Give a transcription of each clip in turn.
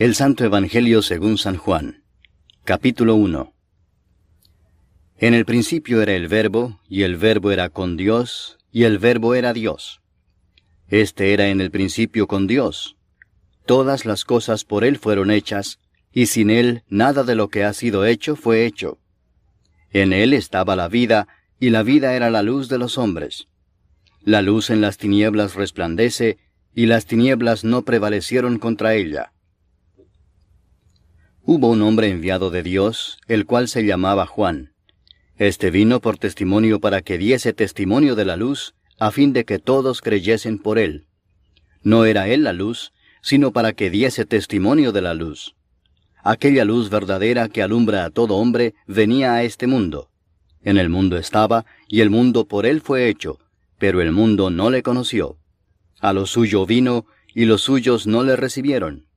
El Santo Evangelio según San Juan. Capítulo 1. En el principio era el Verbo, y el Verbo era con Dios, y el Verbo era Dios. Este era en el principio con Dios. Todas las cosas por Él fueron hechas, y sin Él nada de lo que ha sido hecho fue hecho. En Él estaba la vida, y la vida era la luz de los hombres. La luz en las tinieblas resplandece, y las tinieblas no prevalecieron contra ella. Hubo un hombre enviado de Dios, el cual se llamaba Juan. Este vino por testimonio para que diese testimonio de la luz, a fin de que todos creyesen por él. No era él la luz, sino para que diese testimonio de la luz. Aquella luz verdadera que alumbra a todo hombre venía a este mundo. En el mundo estaba, y el mundo por él fue hecho, pero el mundo no le conoció. A lo suyo vino, y los suyos no le recibieron.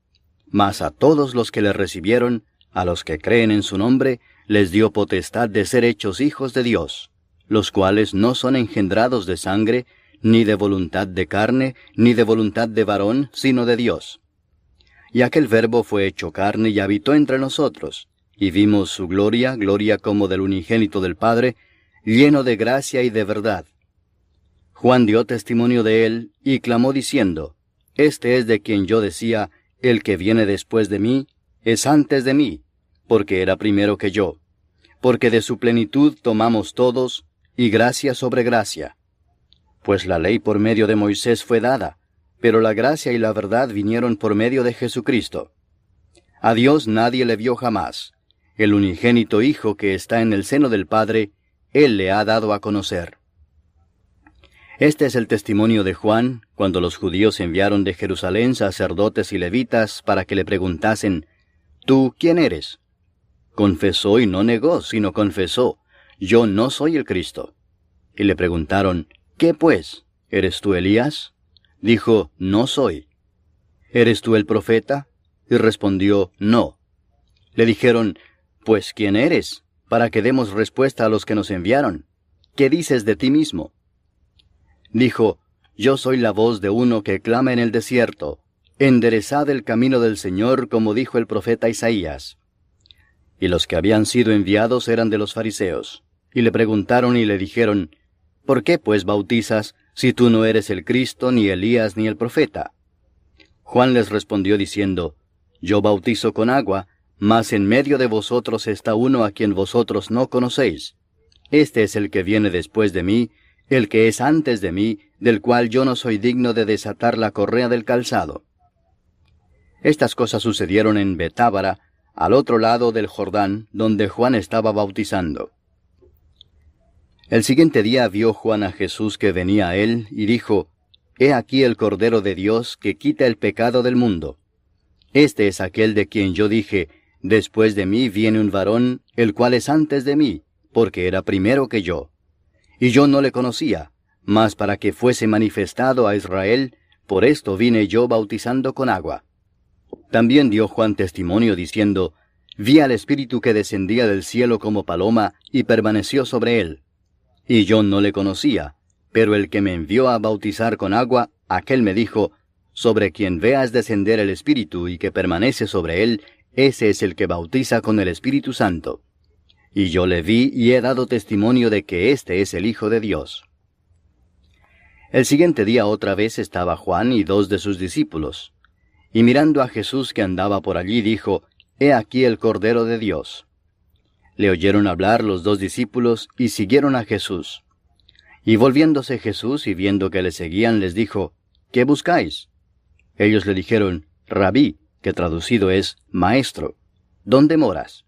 Mas a todos los que le recibieron, a los que creen en su nombre, les dio potestad de ser hechos hijos de Dios, los cuales no son engendrados de sangre, ni de voluntad de carne, ni de voluntad de varón, sino de Dios. Y aquel Verbo fue hecho carne y habitó entre nosotros, y vimos su gloria, gloria como del unigénito del Padre, lleno de gracia y de verdad. Juan dio testimonio de él, y clamó diciendo, Este es de quien yo decía, el que viene después de mí, es antes de mí, porque era primero que yo. Porque de su plenitud tomamos todos, y gracia sobre gracia. Pues la ley por medio de Moisés fue dada, pero la gracia y la verdad vinieron por medio de Jesucristo. A Dios nadie le vio jamás. El unigénito Hijo que está en el seno del Padre, Él le ha dado a conocer. Este es el testimonio de Juan, cuando los judíos enviaron de Jerusalén sacerdotes y levitas para que le preguntasen, ¿Tú quién eres? Confesó y no negó, sino confesó, Yo no soy el Cristo. Y le preguntaron, ¿Qué pues? ¿Eres tú Elías? Dijo, No soy. ¿Eres tú el profeta? Y respondió, No. Le dijeron, Pues ¿quién eres? Para que demos respuesta a los que nos enviaron. ¿Qué dices de ti mismo? Dijo, Yo soy la voz de uno que clama en el desierto, enderezad el camino del Señor, como dijo el profeta Isaías. Y los que habían sido enviados eran de los fariseos, y le preguntaron y le dijeron, ¿Por qué pues bautizas, si tú no eres el Cristo, ni Elías, ni el profeta? Juan les respondió diciendo, Yo bautizo con agua, mas en medio de vosotros está uno a quien vosotros no conocéis. Este es el que viene después de mí, el que es antes de mí, del cual yo no soy digno de desatar la correa del calzado. Estas cosas sucedieron en Betábara, al otro lado del Jordán, donde Juan estaba bautizando. El siguiente día vio Juan a Jesús que venía a él, y dijo, He aquí el Cordero de Dios que quita el pecado del mundo. Este es aquel de quien yo dije, Después de mí viene un varón, el cual es antes de mí, porque era primero que yo. Y yo no le conocía, mas para que fuese manifestado a Israel, por esto vine yo bautizando con agua. También dio Juan testimonio diciendo, Vi al Espíritu que descendía del cielo como paloma, y permaneció sobre él. Y yo no le conocía, pero el que me envió a bautizar con agua, aquel me dijo, Sobre quien veas descender el Espíritu y que permanece sobre él, ese es el que bautiza con el Espíritu Santo. Y yo le vi y he dado testimonio de que este es el Hijo de Dios. El siguiente día otra vez estaba Juan y 2 de sus discípulos. Y mirando a Jesús que andaba por allí, dijo, He aquí el Cordero de Dios. Le oyeron hablar los 2 discípulos y siguieron a Jesús. Y volviéndose Jesús y viendo que le seguían, les dijo, ¿Qué buscáis? Ellos le dijeron, Rabí, que traducido es Maestro, ¿dónde moras?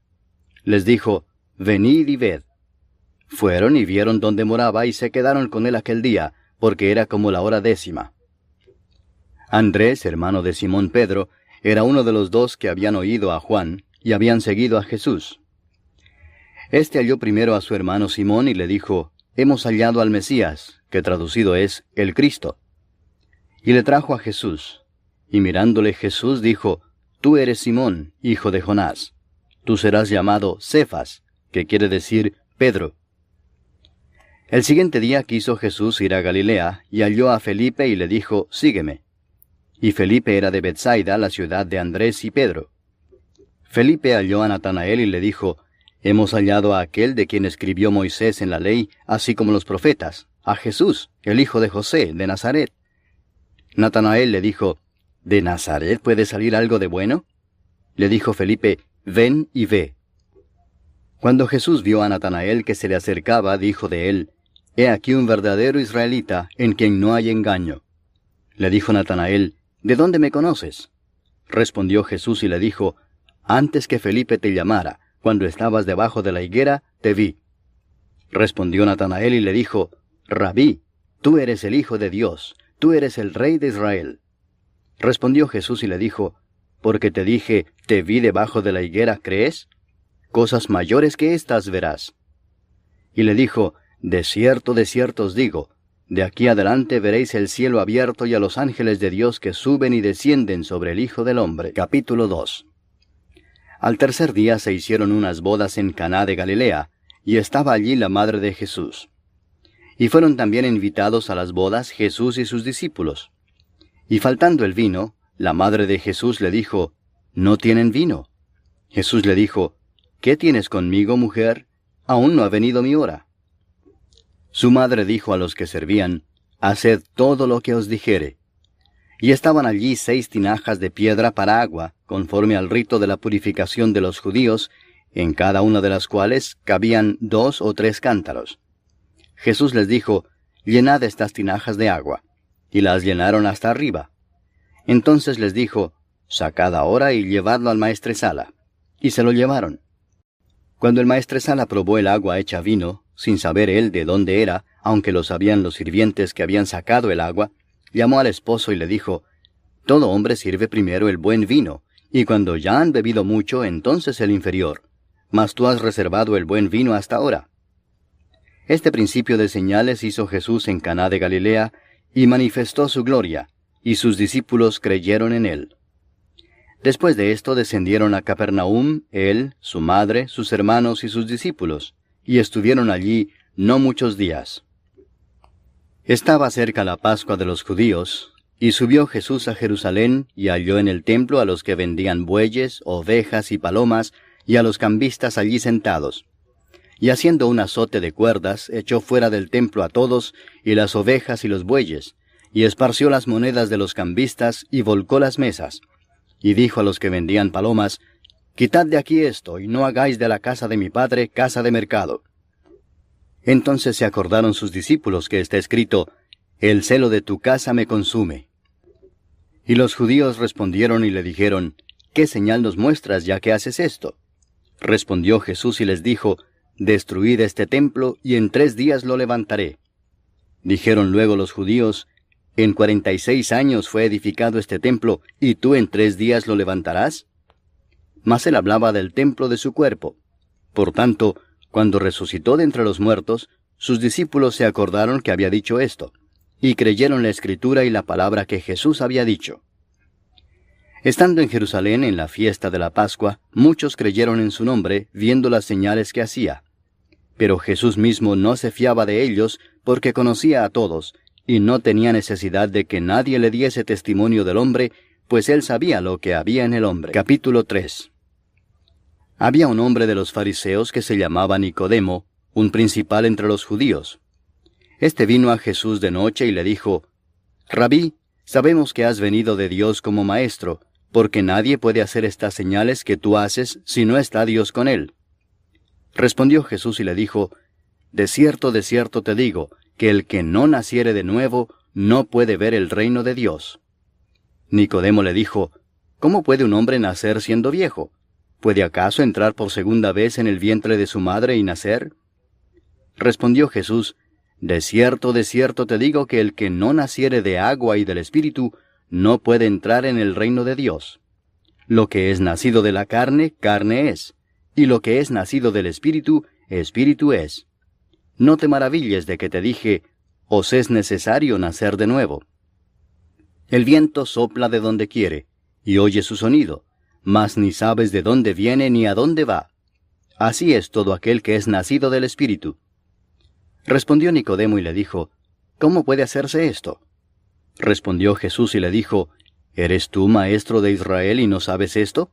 Les dijo, Venid y ved. Fueron y vieron dónde moraba y se quedaron con él aquel día, porque era como la hora 10:00. Andrés, hermano de Simón Pedro, era uno de los 2 que habían oído a Juan y habían seguido a Jesús. Este halló primero a su hermano Simón y le dijo, Hemos hallado al Mesías, que traducido es el Cristo. Y le trajo a Jesús. Y mirándole Jesús dijo, Tú eres Simón, hijo de Jonás. Tú serás llamado Cefas, que quiere decir Pedro. El siguiente día quiso Jesús ir a Galilea, y halló a Felipe y le dijo, Sígueme. y Felipe era de Betsaida, la ciudad de Andrés y Pedro. Felipe halló a Natanael y le dijo, «Hemos hallado a aquel de quien escribió Moisés en la ley, así como los profetas, a Jesús, el hijo de José, de Nazaret». Natanael le dijo, «¿De Nazaret puede salir algo de bueno?». Le dijo Felipe, «Ven y ve». Cuando Jesús vio a Natanael que se le acercaba, dijo de él, «He aquí un verdadero israelita, en quien no hay engaño». Le dijo Natanael, «¿De dónde me conoces?». Respondió Jesús y le dijo, «Antes que Felipe te llamara, cuando estabas debajo de la higuera, te vi». Respondió Natanael y le dijo, «Rabí, tú eres el Hijo de Dios, tú eres el Rey de Israel». Respondió Jesús y le dijo, «Porque te dije, te vi debajo de la higuera, ¿crees? Cosas mayores que éstas verás». Y le dijo, de cierto os digo, de aquí adelante veréis el cielo abierto y a los ángeles de Dios que suben y descienden sobre el Hijo del Hombre». Capítulo 2. Al tercer día se hicieron unas bodas en Caná de Galilea, y estaba allí la madre de Jesús. Y fueron también invitados a las bodas Jesús y sus discípulos. Y faltando el vino, la madre de Jesús le dijo, «¿No tienen vino?». Jesús le dijo, «¿Qué tienes conmigo, mujer? Aún no ha venido mi hora». Su madre dijo a los que servían, «Haced todo lo que os dijere». Y estaban allí 6 tinajas de piedra para agua, conforme al rito de la purificación de los judíos, en cada una de las cuales cabían 2 o 3 cántaros. Jesús les dijo, «Llenad estas tinajas de agua». Y las llenaron hasta arriba. Entonces les dijo, «Sacad ahora y llevadlo al maestresala». Y se lo llevaron. Cuando el maestresala probó el agua hecha vino, sin saber él de dónde era, aunque lo sabían los sirvientes que habían sacado el agua, llamó al esposo y le dijo, «Todo hombre sirve primero el buen vino, y cuando ya han bebido mucho, entonces el inferior. Mas tú has reservado el buen vino hasta ahora». Este principio de señales hizo Jesús en Caná de Galilea, y manifestó su gloria, y sus discípulos creyeron en él. Después de esto descendieron a Capernaum, él, su madre, sus hermanos y sus discípulos, y estuvieron allí no muchos días. Estaba cerca la Pascua de los judíos, y subió Jesús a Jerusalén, y halló en el templo a los que vendían bueyes, ovejas y palomas, y a los cambistas allí sentados. Y haciendo un azote de cuerdas, echó fuera del templo a todos, y las ovejas y los bueyes, y esparció las monedas de los cambistas, y volcó las mesas. Y dijo a los que vendían palomas, «Quitad de aquí esto, y no hagáis de la casa de mi padre casa de mercado». Entonces se acordaron sus discípulos que está escrito, «El celo de tu casa me consume». Y los judíos respondieron y le dijeron, «¿Qué señal nos muestras ya que haces esto?». Respondió Jesús y les dijo, «Destruid este templo, y en 3 días lo levantaré». Dijeron luego los judíos, «¿En 46 años fue edificado este templo, y tú en 3 días lo levantarás?». Mas él hablaba del templo de su cuerpo. Por tanto, cuando resucitó de entre los muertos, sus discípulos se acordaron que había dicho esto, y creyeron la Escritura y la palabra que Jesús había dicho. Estando en Jerusalén en la fiesta de la Pascua, muchos creyeron en su nombre, viendo las señales que hacía. Pero Jesús mismo no se fiaba de ellos, porque conocía a todos, y no tenía necesidad de que nadie le diese testimonio del hombre, pues él sabía lo que había en el hombre. Capítulo 3. Había un hombre de los fariseos que se llamaba Nicodemo, un principal entre los judíos. Este vino a Jesús de noche y le dijo, «Rabí, sabemos que has venido de Dios como maestro, porque nadie puede hacer estas señales que tú haces si no está Dios con él». Respondió Jesús y le dijo, de cierto te digo, que el que no naciere de nuevo no puede ver el reino de Dios». Nicodemo le dijo, «¿Cómo puede un hombre nacer siendo viejo? ¿Puede acaso entrar por segunda vez en el vientre de su madre y nacer?». Respondió Jesús, de cierto te digo que el que no naciere de agua y del Espíritu no puede entrar en el reino de Dios. Lo que es nacido de la carne, carne es, y lo que es nacido del Espíritu, Espíritu es. No te maravilles de que te dije, os es necesario nacer de nuevo. El viento sopla de donde quiere, y oye su sonido, mas ni sabes de dónde viene ni a dónde va. Así es todo aquel que es nacido del Espíritu. Respondió Nicodemo y le dijo, ¿cómo puede hacerse esto? Respondió Jesús y le dijo, ¿Eres tú maestro de Israel y no sabes esto?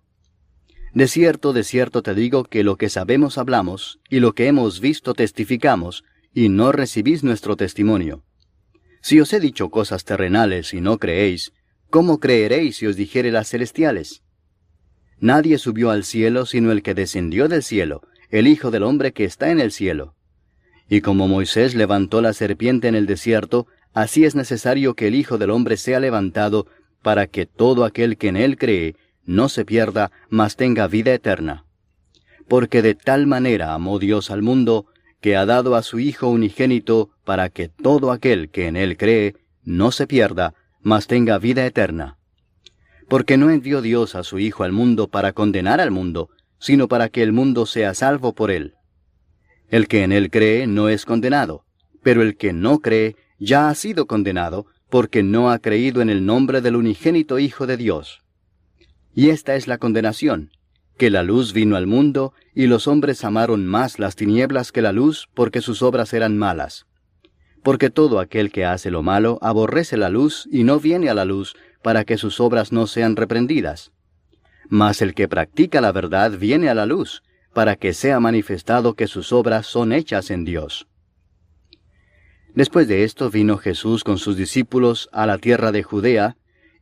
De cierto te digo que lo que sabemos hablamos, y lo que hemos visto testificamos, y no recibís nuestro testimonio. Si os he dicho cosas terrenales y no creéis, ¿cómo creeréis si os dijere las celestiales? Nadie subió al cielo sino el que descendió del cielo, el Hijo del Hombre que está en el cielo. Y como Moisés levantó la serpiente en el desierto, así es necesario que el Hijo del Hombre sea levantado, para que todo aquel que en él cree no se pierda, mas tenga vida eterna. Porque de tal manera amó Dios al mundo, que ha dado a su Hijo unigénito, para que todo aquel que en él cree no se pierda, mas tenga vida eterna. Porque no envió Dios a su Hijo al mundo para condenar al mundo, sino para que el mundo sea salvo por él. El que en él cree no es condenado, pero el que no cree ya ha sido condenado, porque no ha creído en el nombre del unigénito Hijo de Dios. Y esta es la condenación, que la luz vino al mundo, y los hombres amaron más las tinieblas que la luz, porque sus obras eran malas. Porque todo aquel que hace lo malo aborrece la luz, y no viene a la luz, para que sus obras no sean reprendidas. Mas el que practica la verdad viene a la luz, para que sea manifestado que sus obras son hechas en Dios. Después de esto vino Jesús con sus discípulos a la tierra de Judea,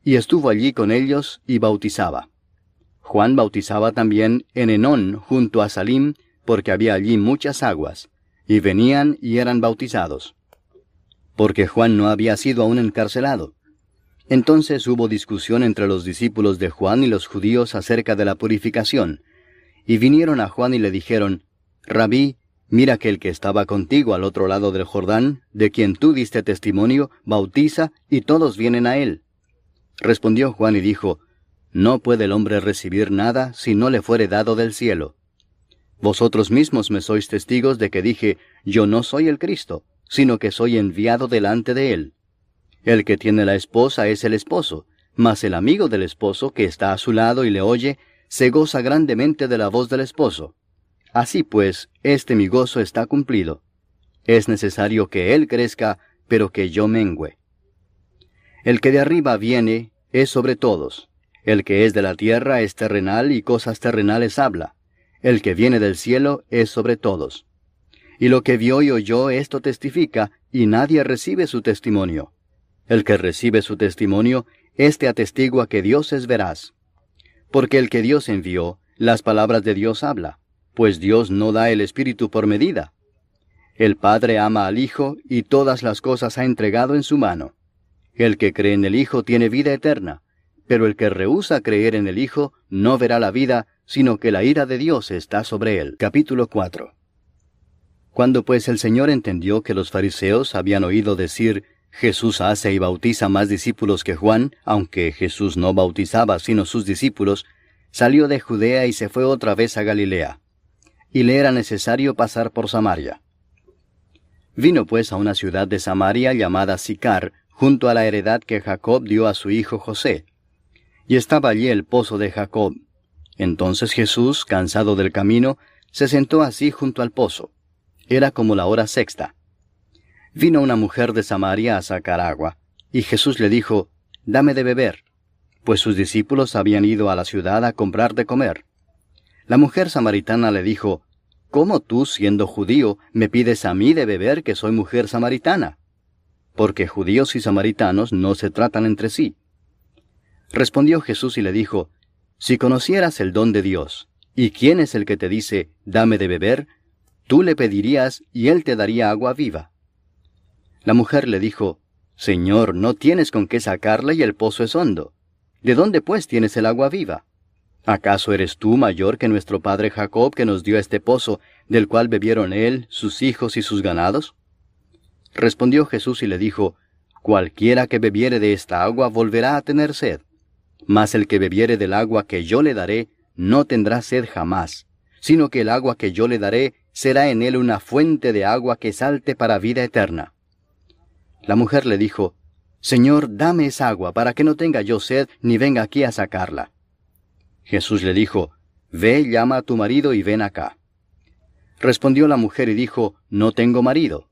y estuvo allí con ellos y bautizaba. Juan bautizaba también en Enón junto a Salim, porque había allí muchas aguas, y venían y eran bautizados. Porque Juan no había sido aún encarcelado. Entonces hubo discusión entre los discípulos de Juan y los judíos acerca de la purificación, y vinieron a Juan y le dijeron, Rabí, mira que el que estaba contigo al otro lado del Jordán, de quien tú diste testimonio, bautiza, y todos vienen a él. Respondió Juan y dijo, No puede el hombre recibir nada si no le fuere dado del cielo. Vosotros mismos me sois testigos de que dije, Yo no soy el Cristo, sino que soy enviado delante de él. El que tiene la esposa es el esposo, mas el amigo del esposo que está a su lado y le oye, se goza grandemente de la voz del esposo. Así pues, mi gozo está cumplido. Es necesario que él crezca, pero que yo mengüe. El que de arriba viene es sobre todos. El que es de la tierra es terrenal y cosas terrenales habla. El que viene del cielo es sobre todos. Y lo que vio y oyó esto testifica, y nadie recibe su testimonio. El que recibe su testimonio, éste atestigua que Dios es veraz. Porque el que Dios envió, las palabras de Dios habla, pues Dios no da el Espíritu por medida. El Padre ama al Hijo, y todas las cosas ha entregado en su mano. El que cree en el Hijo tiene vida eterna, pero el que rehúsa creer en el Hijo no verá la vida, sino que la ira de Dios está sobre él. Capítulo 4. Cuando pues el Señor entendió que los fariseos habían oído decir, Jesús hace y bautiza más discípulos que Juan, aunque Jesús no bautizaba sino sus discípulos, salió de Judea y se fue otra vez a Galilea. Y le era necesario pasar por Samaria. Vino pues a una ciudad de Samaria llamada Sicar, junto a la heredad que Jacob dio a su hijo José. Y estaba allí el pozo de Jacob. Entonces Jesús, cansado del camino, se sentó así junto al pozo. Era como la hora sexta. Vino una mujer de Samaria a sacar agua, y Jesús le dijo, Dame de beber, pues sus discípulos habían ido a la ciudad a comprar de comer. La mujer samaritana le dijo, ¿Cómo tú, siendo judío, me pides a mí de beber que soy mujer samaritana? Porque judíos y samaritanos no se tratan entre sí. Respondió Jesús y le dijo, Si conocieras el don de Dios, y quién es el que te dice, Dame de beber, tú le pedirías y él te daría agua viva. La mujer le dijo, Señor, no tienes con qué sacarla y el pozo es hondo. ¿De dónde pues tienes el agua viva? ¿Acaso eres tú mayor que nuestro padre Jacob, que nos dio este pozo, del cual bebieron él, sus hijos y sus ganados? Respondió Jesús y le dijo, Cualquiera que bebiere de esta agua volverá a tener sed. Mas el que bebiere del agua que yo le daré, no tendrá sed jamás, sino que el agua que yo le daré será en él una fuente de agua que salte para vida eterna. La mujer le dijo, Señor, dame esa agua, para que no tenga yo sed, ni venga aquí a sacarla. Jesús le dijo, Ve, llama a tu marido y ven acá. Respondió la mujer y dijo, No tengo marido.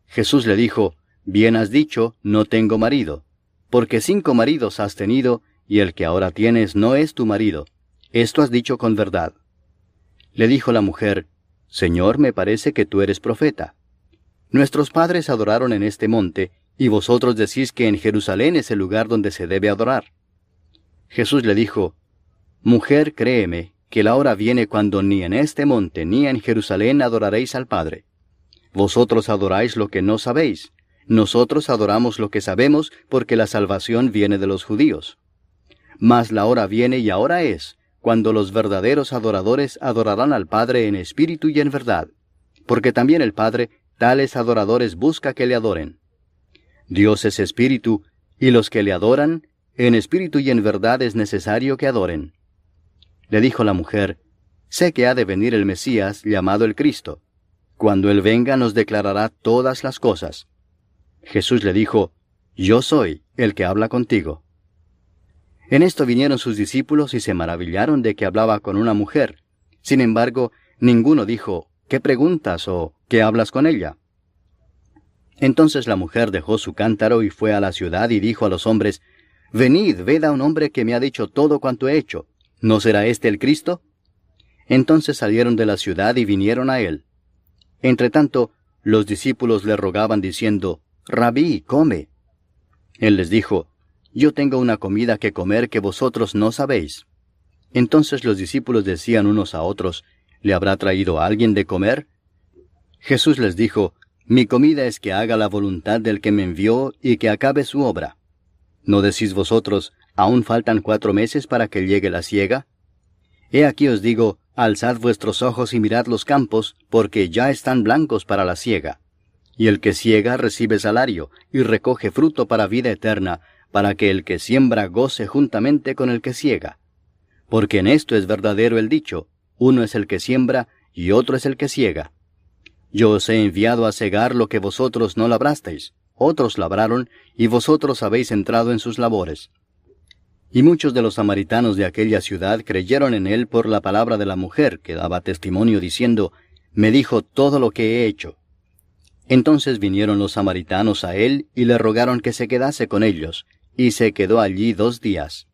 Jesús le dijo, Bien has dicho, no tengo marido, porque 5 maridos has tenido, y el que ahora tienes no es tu marido. Esto has dicho con verdad. Le dijo la mujer, Señor, me parece que tú eres profeta. Nuestros padres adoraron en este monte, y vosotros decís que en Jerusalén es el lugar donde se debe adorar. Jesús le dijo, Mujer, créeme, que la hora viene cuando ni en este monte ni en Jerusalén adoraréis al Padre. Vosotros adoráis lo que no sabéis. Nosotros adoramos lo que sabemos, porque la salvación viene de los judíos. Mas la hora viene y ahora es, cuando los verdaderos adoradores adorarán al Padre en espíritu y en verdad, porque también el Padre tales adoradores busca que le adoren. Dios es espíritu, y los que le adoran, en espíritu y en verdad es necesario que adoren. Le dijo la mujer, Sé que ha de venir el Mesías, llamado el Cristo. Cuando Él venga nos declarará todas las cosas. Jesús le dijo, Yo soy el que habla contigo. En esto vinieron sus discípulos y se maravillaron de que hablaba con una mujer. Sin embargo, ninguno dijo, ¿qué preguntas o qué hablas con ella? Entonces la mujer dejó su cántaro y fue a la ciudad y dijo a los hombres, Venid, ved a un hombre que me ha dicho todo cuanto he hecho. ¿No será este el Cristo? Entonces salieron de la ciudad y vinieron a él. Entretanto, los discípulos le rogaban diciendo, Rabí, come. Él les dijo, Yo tengo una comida que comer que vosotros no sabéis. Entonces los discípulos decían unos a otros, ¿Le habrá traído alguien de comer? Jesús les dijo, Mi comida es que haga la voluntad del que me envió y que acabe su obra. ¿No decís vosotros, aún faltan 4 meses para que llegue la siega? He aquí os digo, alzad vuestros ojos y mirad los campos, porque ya están blancos para la siega. Y el que siega recibe salario, y recoge fruto para vida eterna, para que el que siembra goce juntamente con el que siega. Porque en esto es verdadero el dicho, uno es el que siembra, y otro es el que siega. Yo os he enviado a segar lo que vosotros no labrasteis, otros labraron, y vosotros habéis entrado en sus labores. Y muchos de los samaritanos de aquella ciudad creyeron en él por la palabra de la mujer, que daba testimonio diciendo, Me dijo todo lo que he hecho. Entonces vinieron los samaritanos a él y le rogaron que se quedase con ellos, y se quedó allí 2 días.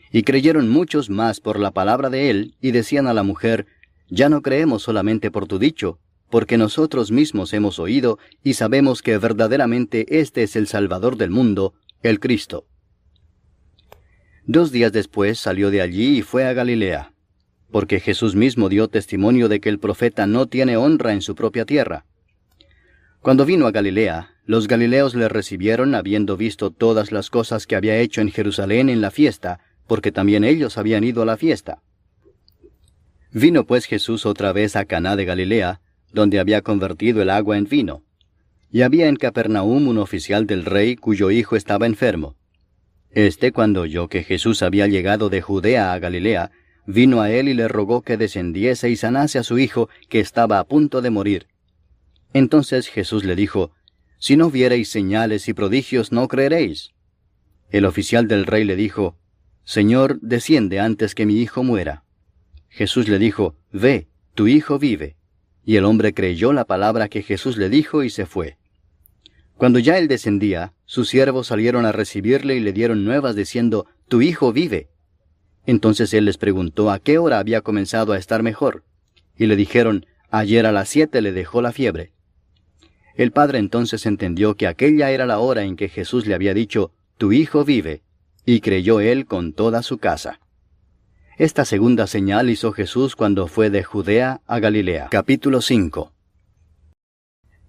Y creyeron muchos más por la palabra de él, y decían a la mujer, Ya no creemos solamente por tu dicho, porque nosotros mismos hemos oído y sabemos que verdaderamente este es el Salvador del mundo, el Cristo. 2 días después salió de allí y fue a Galilea, porque Jesús mismo dio testimonio de que el profeta no tiene honra en su propia tierra. Cuando vino a Galilea, los galileos le recibieron habiendo visto todas las cosas que había hecho en Jerusalén en la fiesta, porque también ellos habían ido a la fiesta. Vino pues Jesús otra vez a Caná de Galilea, donde había convertido el agua en vino. Y había en Capernaum un oficial del rey cuyo hijo estaba enfermo. Cuando oyó que Jesús había llegado de Judea a Galilea, vino a él y le rogó que descendiese y sanase a su hijo, que estaba a punto de morir. Entonces Jesús le dijo, Si no viereis señales y prodigios, no creeréis. El oficial del rey le dijo, Señor, desciende antes que mi hijo muera. Jesús le dijo, Ve, tu hijo vive. Y el hombre creyó la palabra que Jesús le dijo y se fue. Cuando ya él descendía, sus siervos salieron a recibirle y le dieron nuevas diciendo, Tu hijo vive. Entonces él les preguntó a qué hora había comenzado a estar mejor. Y le dijeron, Ayer a las 7 le dejó la fiebre. El padre entonces entendió que aquella era la hora en que Jesús le había dicho, Tu hijo vive, y creyó él con toda su casa. Esta segunda señal hizo Jesús cuando fue de Judea a Galilea. Capítulo 5.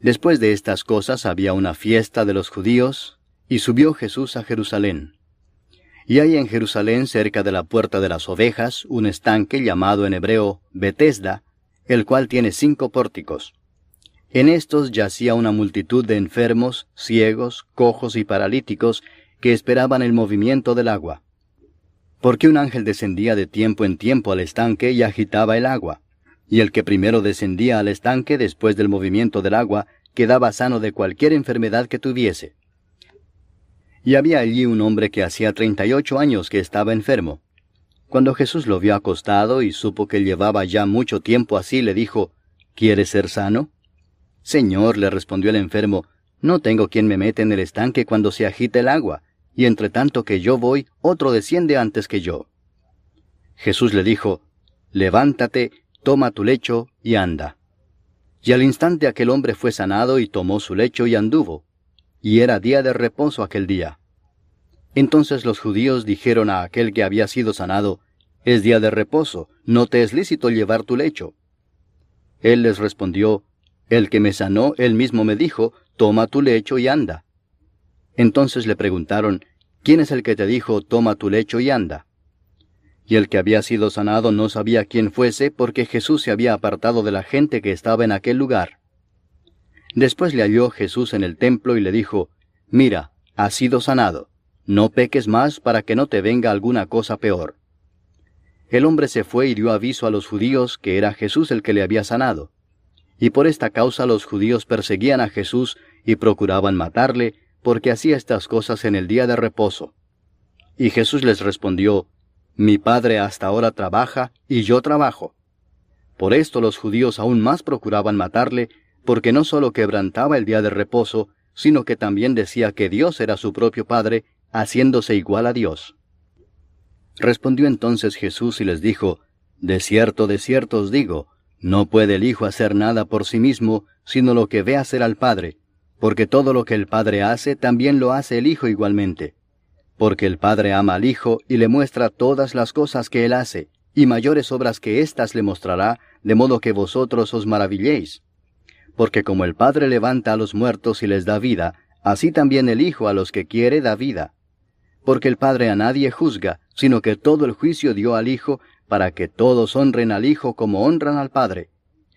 Después de estas cosas había una fiesta de los judíos, y subió Jesús a Jerusalén. Y hay en Jerusalén, cerca de la puerta de las ovejas, un estanque llamado en hebreo Betesda, el cual tiene 5 pórticos. En estos yacía una multitud de enfermos, ciegos, cojos y paralíticos, que esperaban el movimiento del agua. Porque un ángel descendía de tiempo en tiempo al estanque y agitaba el agua. Y el que primero descendía al estanque después del movimiento del agua, quedaba sano de cualquier enfermedad que tuviese. Y había allí un hombre que hacía 38 años que estaba enfermo. Cuando Jesús lo vio acostado y supo que llevaba ya mucho tiempo así, le dijo, ¿Quieres ser sano? Señor, le respondió el enfermo, no tengo quien me meta en el estanque cuando se agita el agua, y entre tanto que yo voy, otro desciende antes que yo. Jesús le dijo, levántate, toma tu lecho y anda. Y al instante aquel hombre fue sanado y tomó su lecho y anduvo. Y era día de reposo aquel día. Entonces los judíos dijeron a aquel que había sido sanado, es día de reposo, no te es lícito llevar tu lecho. Él les respondió, el que me sanó, él mismo me dijo, toma tu lecho y anda. Entonces le preguntaron, ¿quién es el que te dijo, toma tu lecho y anda? Y el que había sido sanado no sabía quién fuese, porque Jesús se había apartado de la gente que estaba en aquel lugar. Después le halló Jesús en el templo y le dijo, mira, has sido sanado, no peques más para que no te venga alguna cosa peor. El hombre se fue y dio aviso a los judíos que era Jesús el que le había sanado. Y por esta causa los judíos perseguían a Jesús y procuraban matarle, porque hacía estas cosas en el día de reposo. Y Jesús les respondió, mi Padre hasta ahora trabaja, y yo trabajo. Por esto los judíos aún más procuraban matarle, porque no sólo quebrantaba el día de reposo, sino que también decía que Dios era su propio Padre, haciéndose igual a Dios. Respondió entonces Jesús y les dijo, de cierto os digo, no puede el Hijo hacer nada por sí mismo, sino lo que ve hacer al Padre, porque todo lo que el Padre hace, también lo hace el Hijo igualmente. Porque el Padre ama al Hijo y le muestra todas las cosas que Él hace, y mayores obras que éstas le mostrará, de modo que vosotros os maravilléis. Porque como el Padre levanta a los muertos y les da vida, así también el Hijo a los que quiere da vida. Porque el Padre a nadie juzga, sino que todo el juicio dio al Hijo, para que todos honren al Hijo como honran al Padre.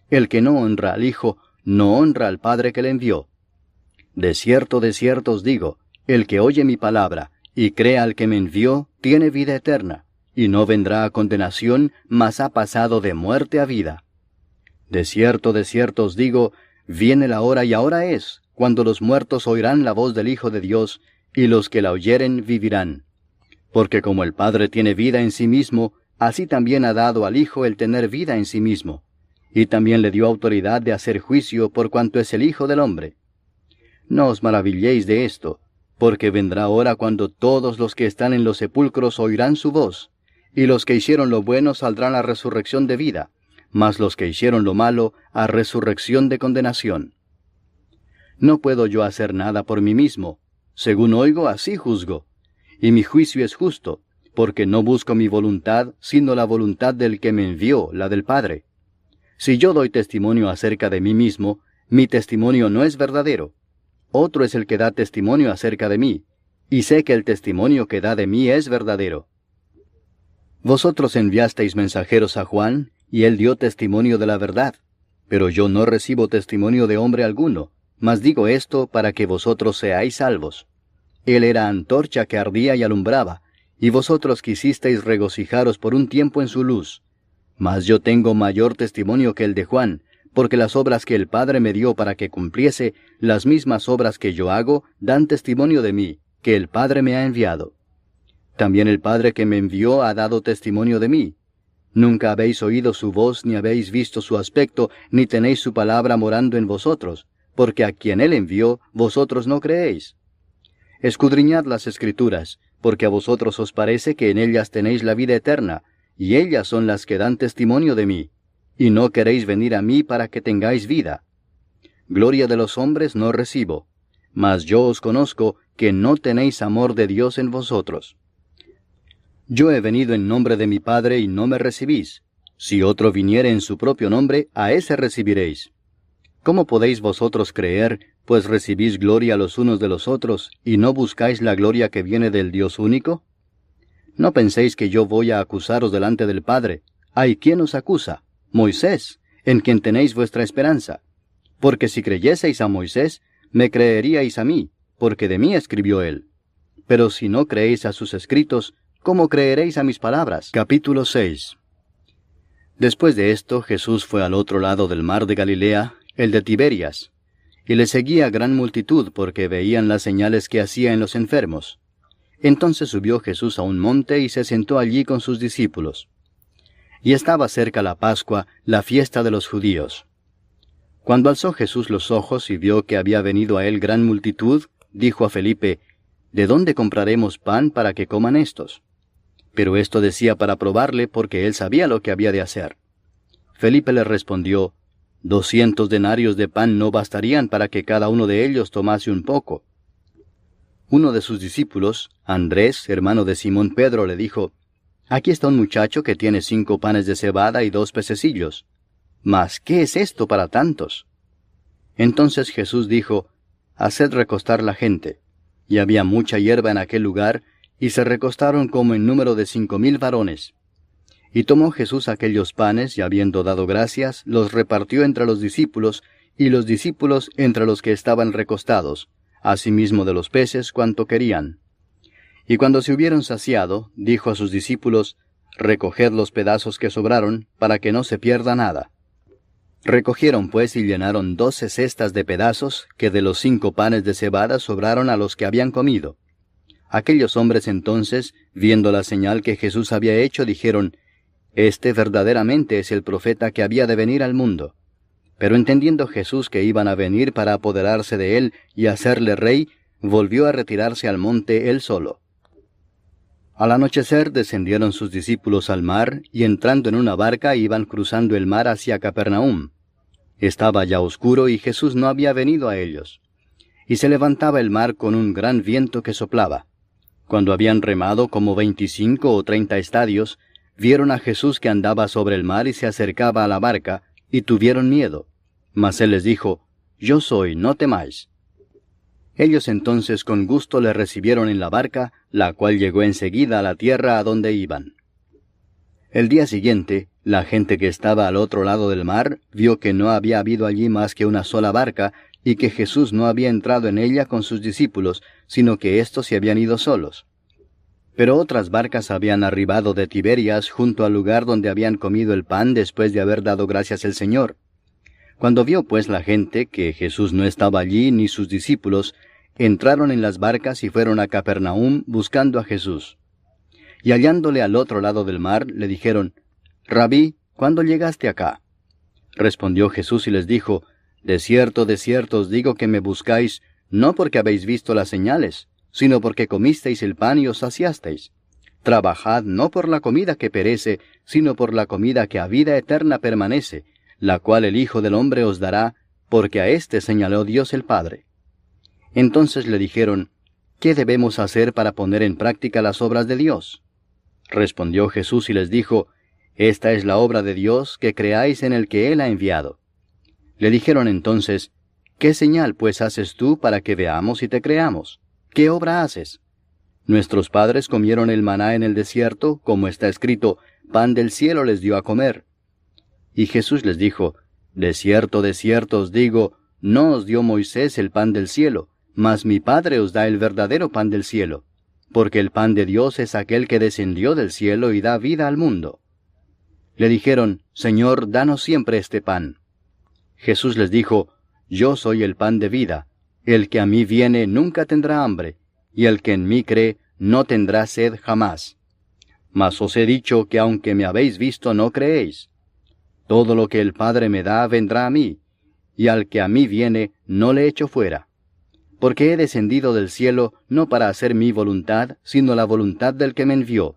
El que no honra al Hijo, no honra al Padre que le envió. De cierto os digo, el que oye mi palabra, y cree al que me envió, tiene vida eterna, y no vendrá a condenación, mas ha pasado de muerte a vida. De cierto os digo, viene la hora y ahora es, cuando los muertos oirán la voz del Hijo de Dios, y los que la oyeren vivirán. Porque como el Padre tiene vida en sí mismo, así también ha dado al Hijo el tener vida en sí mismo, y también le dio autoridad de hacer juicio por cuanto es el Hijo del hombre. No os maravilléis de esto, porque vendrá hora cuando todos los que están en los sepulcros oirán su voz, y los que hicieron lo bueno saldrán a resurrección de vida, mas los que hicieron lo malo a resurrección de condenación. No puedo yo hacer nada por mí mismo, según oigo así juzgo, y mi juicio es justo, porque no busco mi voluntad, sino la voluntad del que me envió, la del Padre. Si yo doy testimonio acerca de mí mismo, mi testimonio no es verdadero. Otro es el que da testimonio acerca de mí, y sé que el testimonio que da de mí es verdadero. Vosotros enviasteis mensajeros a Juan, y él dio testimonio de la verdad, pero yo no recibo testimonio de hombre alguno, mas digo esto para que vosotros seáis salvos. Él era antorcha que ardía y alumbraba, y vosotros quisisteis regocijaros por un tiempo en su luz. Mas yo tengo mayor testimonio que el de Juan, porque las obras que el Padre me dio para que cumpliese, las mismas obras que yo hago, dan testimonio de mí, que el Padre me ha enviado. También el Padre que me envió ha dado testimonio de mí. Nunca habéis oído su voz, ni habéis visto su aspecto, ni tenéis su palabra morando en vosotros, porque a quien él envió, vosotros no creéis. Escudriñad las Escrituras, porque a vosotros os parece que en ellas tenéis la vida eterna, y ellas son las que dan testimonio de mí, y no queréis venir a mí para que tengáis vida. Gloria de los hombres no recibo, mas yo os conozco que no tenéis amor de Dios en vosotros. Yo he venido en nombre de mi Padre y no me recibís. Si otro viniere en su propio nombre, a ese recibiréis. ¿Cómo podéis vosotros creer, pues recibís gloria los unos de los otros, y no buscáis la gloria que viene del Dios único? No penséis que yo voy a acusaros delante del Padre. ¿Hay quien os acusa? Moisés, en quien tenéis vuestra esperanza. Porque si creyeseis a Moisés, me creeríais a mí, porque de mí escribió él. Pero si no creéis a sus escritos, ¿cómo creeréis a mis palabras? Capítulo 6. Después de esto, Jesús fue al otro lado del mar de Galilea, el de Tiberias, y le seguía gran multitud porque veían las señales que hacía en los enfermos. Entonces subió Jesús a un monte y se sentó allí con sus discípulos. Y estaba cerca la Pascua, la fiesta de los judíos. Cuando alzó Jesús los ojos y vio que había venido a él gran multitud, dijo a Felipe, ¿de dónde compraremos pan para que coman éstos? Pero esto decía para probarle, porque él sabía lo que había de hacer. Felipe le respondió, 200 denarios de pan no bastarían para que cada uno de ellos tomase un poco. Uno de sus discípulos, Andrés, hermano de Simón Pedro, le dijo, aquí está un muchacho que tiene 5 panes de cebada y 2 pececillos. Mas, ¿qué es esto para tantos? Entonces Jesús dijo, haced recostar la gente. Y había mucha hierba en aquel lugar, y se recostaron como en número de 5,000 varones. Y tomó Jesús aquellos panes, y habiendo dado gracias, los repartió entre los discípulos, y los discípulos entre los que estaban recostados, asimismo de los peces cuanto querían. Y cuando se hubieron saciado, dijo a sus discípulos, recoged los pedazos que sobraron, para que no se pierda nada. Recogieron pues y llenaron 12 cestas de pedazos, que de los 5 panes de cebada sobraron a los que habían comido. Aquellos hombres entonces, viendo la señal que Jesús había hecho, dijeron, este verdaderamente es el profeta que había de venir al mundo. Pero entendiendo Jesús que iban a venir para apoderarse de él y hacerle rey, volvió a retirarse al monte él solo. Al anochecer descendieron sus discípulos al mar, y entrando en una barca iban cruzando el mar hacia Capernaum. Estaba ya oscuro y Jesús no había venido a ellos. Y se levantaba el mar con un gran viento que soplaba. Cuando habían remado como 25 o 30 estadios, vieron a Jesús que andaba sobre el mar y se acercaba a la barca, y tuvieron miedo. Mas él les dijo, yo soy, no temáis. Ellos entonces con gusto le recibieron en la barca, la cual llegó enseguida a la tierra a donde iban. El día siguiente, la gente que estaba al otro lado del mar vio que no había habido allí más que una sola barca, y que Jesús no había entrado en ella con sus discípulos, sino que éstos se habían ido solos. Pero otras barcas habían arribado de Tiberias junto al lugar donde habían comido el pan después de haber dado gracias al Señor. Cuando vio pues la gente que Jesús no estaba allí ni sus discípulos, entraron en las barcas y fueron a Capernaum buscando a Jesús. Y hallándole al otro lado del mar, le dijeron, Rabí, ¿cuándo llegaste acá? Respondió Jesús y les dijo, de cierto os digo que me buscáis, no porque habéis visto las señales, sino porque comisteis el pan y os saciasteis. Trabajad no por la comida que perece, sino por la comida que a vida eterna permanece, la cual el Hijo del Hombre os dará, porque a éste señaló Dios el Padre. Entonces le dijeron, ¿qué debemos hacer para poner en práctica las obras de Dios? Respondió Jesús y les dijo, esta es la obra de Dios, que creáis en el que Él ha enviado. Le dijeron entonces, ¿qué señal pues haces tú para que veamos y te creamos? ¿Qué obra haces? Nuestros padres comieron el maná en el desierto, como está escrito, pan del cielo les dio a comer. Y Jesús les dijo, de cierto os digo, no os dio Moisés el pan del cielo, mas mi Padre os da el verdadero pan del cielo, porque el pan de Dios es aquel que descendió del cielo y da vida al mundo. Le dijeron, Señor, danos siempre este pan. Jesús les dijo, yo soy el pan de vida. El que a mí viene nunca tendrá hambre, y el que en mí cree no tendrá sed jamás. Mas os he dicho que aunque me habéis visto no creéis. Todo lo que el Padre me da vendrá a mí, y al que a mí viene no le echo fuera. Porque he descendido del cielo no para hacer mi voluntad, sino la voluntad del que me envió.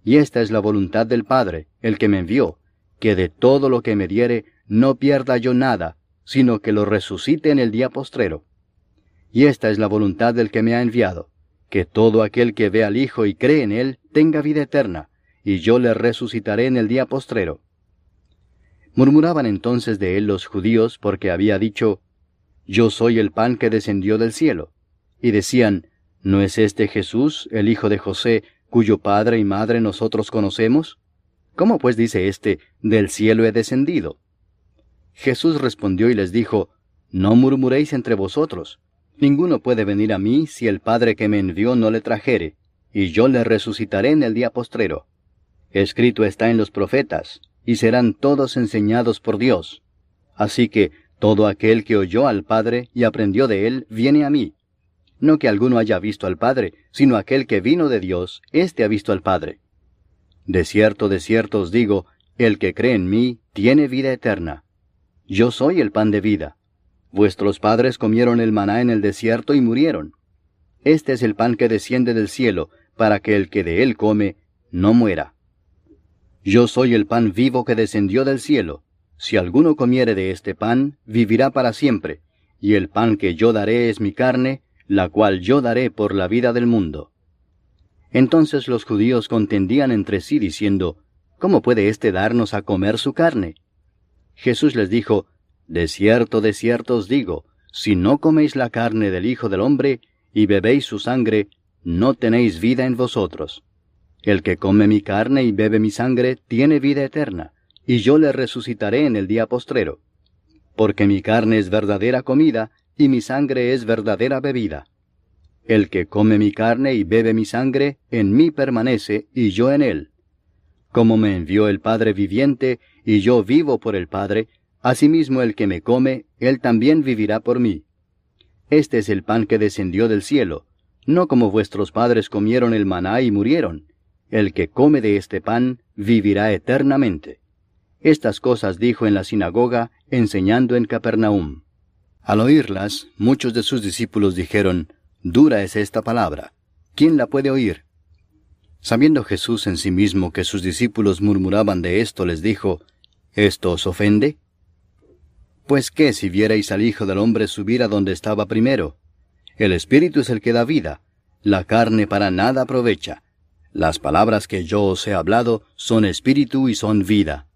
Y esta es la voluntad del Padre, el que me envió, que de todo lo que me diere no pierda yo nada, sino que lo resucite en el día postrero. Y esta es la voluntad del que me ha enviado, que todo aquel que ve al Hijo y cree en Él tenga vida eterna, y yo le resucitaré en el día postrero. Murmuraban entonces de él los judíos, porque había dicho, yo soy el pan que descendió del cielo. Y decían, ¿no es este Jesús, el hijo de José, cuyo padre y madre nosotros conocemos? ¿Cómo pues dice éste, del cielo he descendido? Jesús respondió y les dijo, no murmuréis entre vosotros. Ninguno puede venir a mí si el Padre que me envió no le trajere, y yo le resucitaré en el día postrero. Escrito está en los profetas, y serán todos enseñados por Dios. Así que todo aquel que oyó al Padre y aprendió de él, viene a mí. No que alguno haya visto al Padre, sino aquel que vino de Dios, éste ha visto al Padre. De cierto os digo, el que cree en mí tiene vida eterna. Yo soy el pan de vida. Vuestros padres comieron el maná en el desierto y murieron. este es el pan que desciende del cielo, para que el que de él come no muera. Yo soy el pan vivo que descendió del cielo. Si alguno comiere de este pan, vivirá para siempre, y el pan que yo daré es mi carne, la cual yo daré por la vida del mundo. Entonces los judíos contendían entre sí diciendo, ¿cómo puede éste darnos a comer su carne? Jesús les dijo, de cierto os digo, si no coméis la carne del Hijo del Hombre, y bebéis su sangre, no tenéis vida en vosotros. El que come mi carne y bebe mi sangre, tiene vida eterna, y yo le resucitaré en el día postrero. Porque mi carne es verdadera comida, y mi sangre es verdadera bebida. El que come mi carne y bebe mi sangre, en mí permanece, y yo en él. Como me envió el Padre viviente, y yo vivo por el Padre, asimismo el que me come, él también vivirá por mí. Este es el pan que descendió del cielo, no como vuestros padres comieron el maná y murieron. El que come de este pan, vivirá eternamente. Estas cosas dijo en la sinagoga, enseñando en Capernaum. Al oírlas, muchos de sus discípulos dijeron, dura es esta palabra, ¿quién la puede oír? Sabiendo Jesús en sí mismo que sus discípulos murmuraban de esto, les dijo, ¿esto os ofende? Pues qué si vierais al Hijo del Hombre subir a donde estaba primero. El Espíritu es el que da vida, la carne para nada aprovecha. Las palabras que yo os he hablado son espíritu y son vida.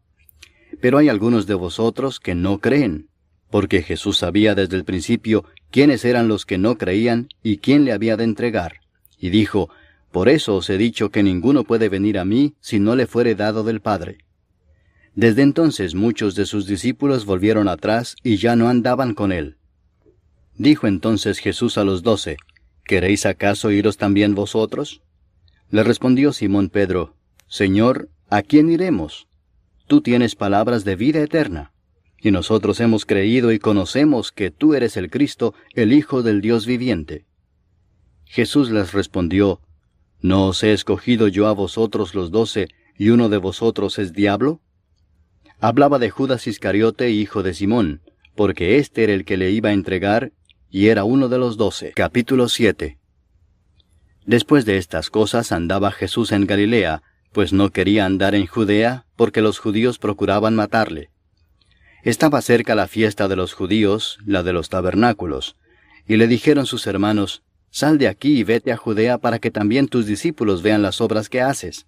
Pero hay algunos de vosotros que no creen, porque Jesús sabía desde el principio quiénes eran los que no creían y quién le había de entregar. Y dijo, por eso os he dicho que ninguno puede venir a mí si no le fuere dado del Padre. Desde entonces muchos de sus discípulos volvieron atrás y ya no andaban con él. Dijo entonces Jesús a los 12, ¿queréis acaso iros también vosotros? Le respondió Simón Pedro, Señor, ¿a quién iremos? Tú tienes palabras de vida eterna, y nosotros hemos creído y conocemos que tú eres el Cristo, el Hijo del Dios viviente. Jesús les respondió, ¿no os he escogido yo a vosotros los 12, y uno de vosotros es diablo? Hablaba de Judas Iscariote, hijo de Simón, porque éste era el que le iba a entregar, y era uno de los 12. Capítulo 7. Después de estas cosas andaba Jesús en Galilea, pues no quería andar en Judea, porque los judíos procuraban matarle. Estaba cerca la fiesta de los judíos, la de los tabernáculos, y le dijeron sus hermanos, sal de aquí y vete a Judea para que también tus discípulos vean las obras que haces.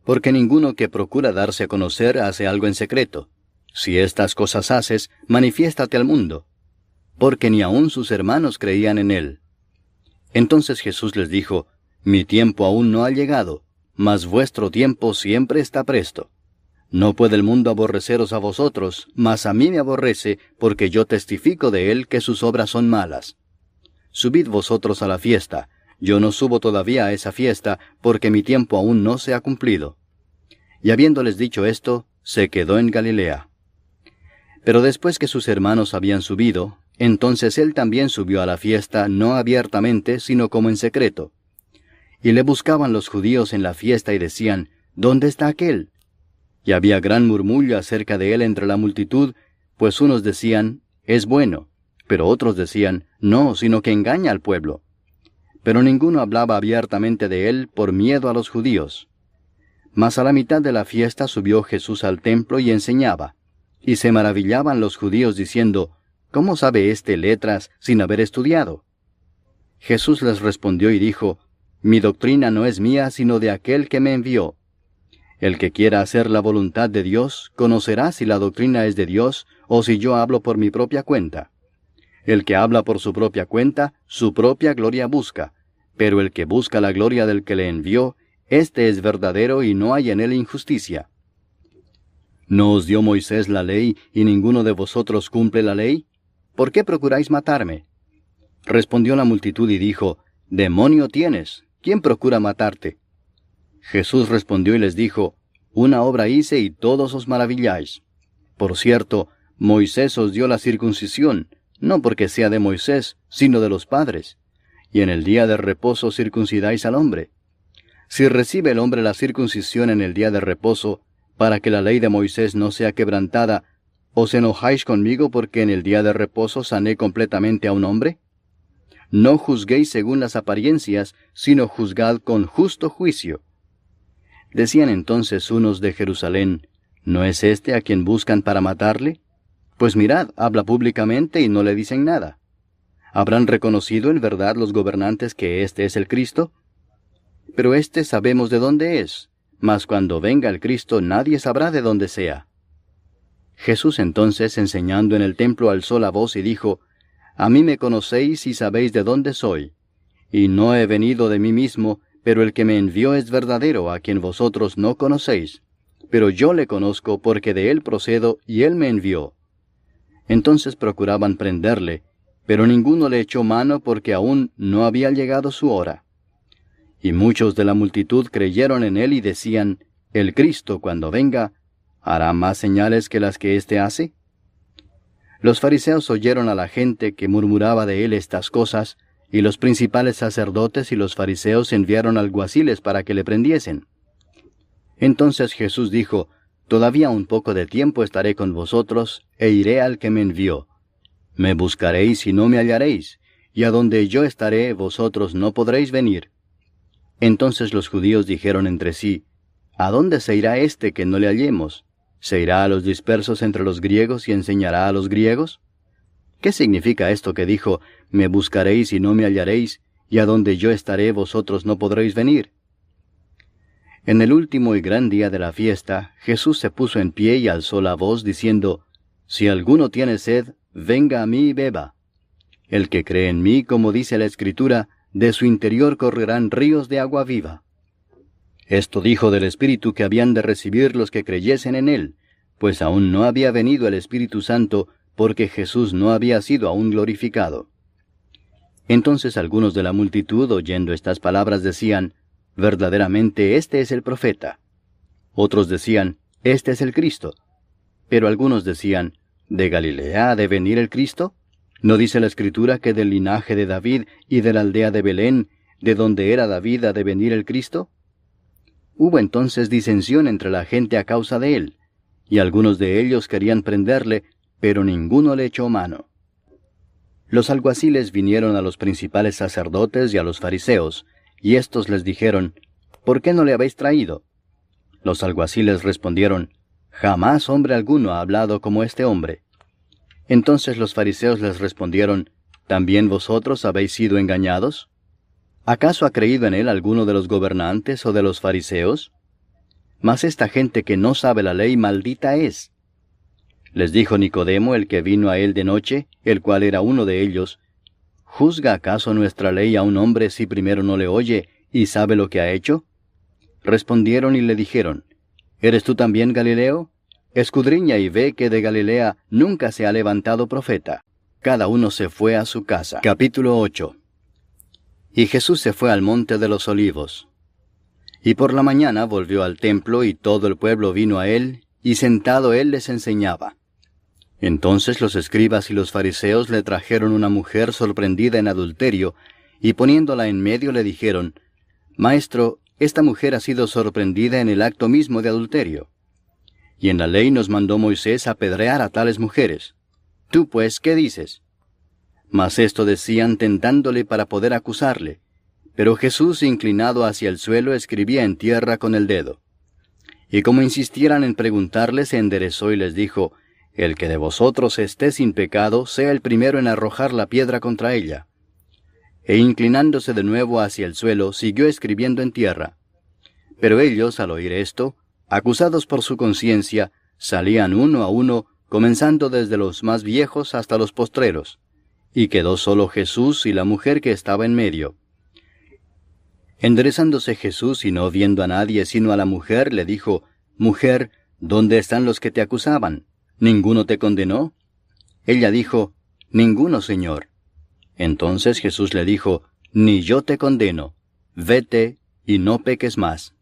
Porque ninguno que procura darse a conocer hace algo en secreto. Si estas cosas haces, manifiéstate al mundo. Porque ni aun sus hermanos creían en él. Entonces Jesús les dijo, mi tiempo aún no ha llegado, mas vuestro tiempo siempre está presto. No puede el mundo aborreceros a vosotros, mas a mí me aborrece, porque yo testifico de él que sus obras son malas. Subid vosotros a la fiesta. Yo no subo todavía a esa fiesta, porque mi tiempo aún no se ha cumplido. Y habiéndoles dicho esto, se quedó en Galilea. Pero después que sus hermanos habían subido, entonces él también subió a la fiesta, no abiertamente, sino como en secreto. Y le buscaban los judíos en la fiesta y decían, ¿dónde está aquél? Y había gran murmullo acerca de él entre la multitud, pues unos decían, es bueno, pero otros decían, no, sino que engaña al pueblo. Pero ninguno hablaba abiertamente de él por miedo a los judíos. Mas a la mitad de la fiesta subió Jesús al templo y enseñaba. Y se maravillaban los judíos diciendo, ¿cómo sabe éste letras sin haber estudiado? Jesús les respondió y dijo, mi doctrina no es mía sino de aquel que me envió. El que quiera hacer la voluntad de Dios, conocerá si la doctrina es de Dios o si yo hablo por mi propia cuenta. El que habla por su propia cuenta, su propia gloria busca, pero el que busca la gloria del que le envió, éste es verdadero y no hay en él injusticia. ¿No os dio Moisés la ley y ninguno de vosotros cumple la ley? ¿Por qué procuráis matarme? Respondió la multitud y dijo, demonio tienes, ¿quién procura matarte? Jesús respondió y les dijo, una obra hice y todos os maravilláis. Por cierto, Moisés os dio la circuncisión, no porque sea de Moisés, sino de los padres. Y en el día de reposo circuncidáis al hombre. Si recibe el hombre la circuncisión en el día de reposo, para que la ley de Moisés no sea quebrantada, ¿os enojáis conmigo porque en el día de reposo sané completamente a un hombre? no juzguéis según las apariencias, sino juzgad con justo juicio. Decían entonces unos de Jerusalén, ¿no es este a quien buscan para matarle? Pues mirad, habla públicamente y no le dicen nada. ¿Habrán reconocido en verdad los gobernantes que este es el Cristo? Pero este sabemos de dónde es, mas cuando venga el Cristo nadie sabrá de dónde sea. Jesús entonces, enseñando en el templo, alzó la voz y dijo, A mí me conocéis y sabéis de dónde soy. Y no he venido de mí mismo, pero el que me envió es verdadero, a quien vosotros no conocéis. Pero yo le conozco porque de él procedo y él me envió. Entonces procuraban prenderle, pero ninguno le echó mano porque aún no había llegado su hora. Y muchos de la multitud creyeron en él y decían, El Cristo, cuando venga, ¿hará más señales que las que éste hace? Los fariseos oyeron a la gente que murmuraba de él estas cosas, y los principales sacerdotes y los fariseos enviaron alguaciles para que le prendiesen. Entonces Jesús dijo, Todavía un poco de tiempo estaré con vosotros, e iré al que me envió. Me buscaréis y no me hallaréis, y a donde yo estaré vosotros no podréis venir. Entonces los judíos dijeron entre sí, ¿A dónde se irá este que no le hallemos? ¿Se irá a los dispersos entre los griegos y enseñará a los griegos? ¿Qué significa esto que dijo, me buscaréis y no me hallaréis, y a donde yo estaré vosotros no podréis venir? En el último y gran día de la fiesta, Jesús se puso en pie y alzó la voz diciendo, Si alguno tiene sed, venga a mí y beba. El que cree en mí, como dice la Escritura, de su interior correrán ríos de agua viva. Esto dijo del Espíritu que habían de recibir los que creyesen en él, pues aún no había venido el Espíritu Santo, porque Jesús no había sido aún glorificado. Entonces algunos de la multitud, oyendo estas palabras, decían, Verdaderamente este es el profeta. Otros decían, Este es el Cristo. Pero algunos decían, ¿De Galilea ha de venir el Cristo? ¿No dice la Escritura que del linaje de David y de la aldea de Belén, de donde era David, ha de venir el Cristo? Hubo entonces disensión entre la gente a causa de él, y algunos de ellos querían prenderle, pero ninguno le echó mano. Los alguaciles vinieron a los principales sacerdotes y a los fariseos, y éstos les dijeron, ¿Por qué no le habéis traído? Los alguaciles respondieron, Jamás hombre alguno ha hablado como este hombre. Entonces los fariseos les respondieron, ¿También vosotros habéis sido engañados? ¿Acaso ha creído en él alguno de los gobernantes o de los fariseos? Mas esta gente que no sabe la ley maldita es. Les dijo Nicodemo, el que vino a él de noche, el cual era uno de ellos, ¿Juzga acaso nuestra ley a un hombre si primero no le oye y sabe lo que ha hecho? Respondieron y le dijeron, ¿Eres tú también Galileo? Escudriña y ve que de Galilea nunca se ha levantado profeta. Cada uno se fue a su casa. Capítulo 8. Y Jesús se fue al monte de los olivos. Y por la mañana volvió al templo, y todo el pueblo vino a él, y sentado él les enseñaba. Entonces los escribas y los fariseos le trajeron una mujer sorprendida en adulterio, y poniéndola en medio le dijeron, Maestro, esta mujer ha sido sorprendida en el acto mismo de adulterio. Y en la ley nos mandó Moisés apedrear a tales mujeres. Tú pues, ¿qué dices? Mas esto decían tentándole para poder acusarle. Pero Jesús, inclinado hacia el suelo, escribía en tierra con el dedo. Y como insistieran en preguntarle, se enderezó y les dijo, El que de vosotros esté sin pecado, sea el primero en arrojar la piedra contra ella. E inclinándose de nuevo hacia el suelo, siguió escribiendo en tierra. Pero ellos, al oír esto, acusados por su conciencia, salían uno a uno, comenzando desde los más viejos hasta los postreros. Y quedó solo Jesús y la mujer que estaba en medio. Enderezándose Jesús y no viendo a nadie sino a la mujer, le dijo, Mujer, ¿dónde están los que te acusaban? ¿Ninguno te condenó? Ella dijo, Ninguno, Señor. Entonces Jesús le dijo, Ni yo te condeno. Vete y no peques más.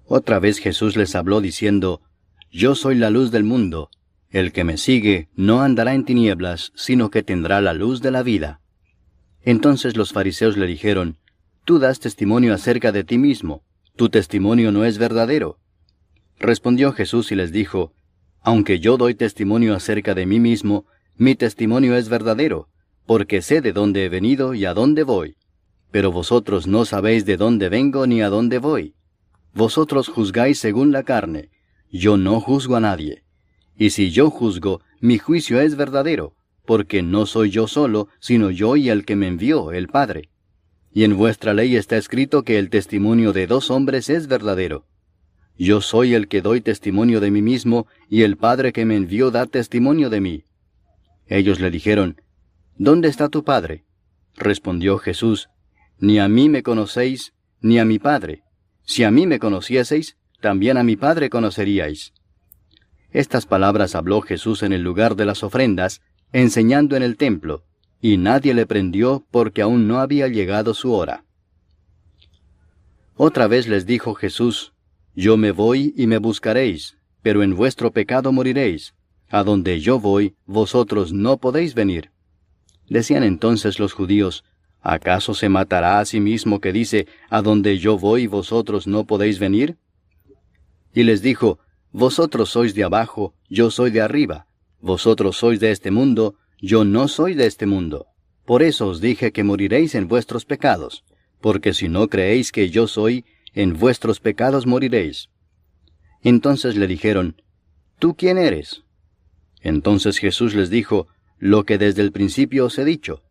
Otra vez Jesús les habló diciendo, Yo soy la luz del mundo. El que me sigue no andará en tinieblas, sino que tendrá la luz de la vida. Entonces los fariseos le dijeron, Tú das testimonio acerca de ti mismo, tu testimonio no es verdadero. Respondió Jesús y les dijo, Aunque yo doy testimonio acerca de mí mismo, mi testimonio es verdadero, porque sé de dónde he venido y a dónde voy. Pero vosotros no sabéis de dónde vengo ni a dónde voy. Vosotros juzgáis según la carne, yo no juzgo a nadie. Y si yo juzgo, mi juicio es verdadero, porque no soy yo solo, sino yo y el que me envió, el Padre. Y en vuestra ley está escrito que el testimonio de 2 hombres es verdadero. Yo soy el que doy testimonio de mí mismo, y el Padre que me envió da testimonio de mí. Ellos le dijeron, ¿dónde está tu Padre? Respondió Jesús, ni a mí me conocéis, ni a mi Padre. Si a mí me conocieseis, también a mi Padre conoceríais. Estas palabras habló Jesús en el lugar de las ofrendas, enseñando en el templo, y nadie le prendió porque aún no había llegado su hora. Otra vez les dijo Jesús, yo me voy y me buscaréis, pero en vuestro pecado moriréis. A donde yo voy, vosotros no podéis venir. Decían entonces los judíos, ¿acaso se matará a sí mismo que dice, a donde yo voy vosotros no podéis venir? Y les dijo, vosotros sois de abajo, yo soy de arriba. Vosotros sois de este mundo, yo no soy de este mundo. Por eso os dije que moriréis en vuestros pecados, porque si no creéis que yo soy, en vuestros pecados moriréis. Entonces le dijeron, ¿tú quién eres? Entonces Jesús les dijo, lo que desde el principio os he dicho.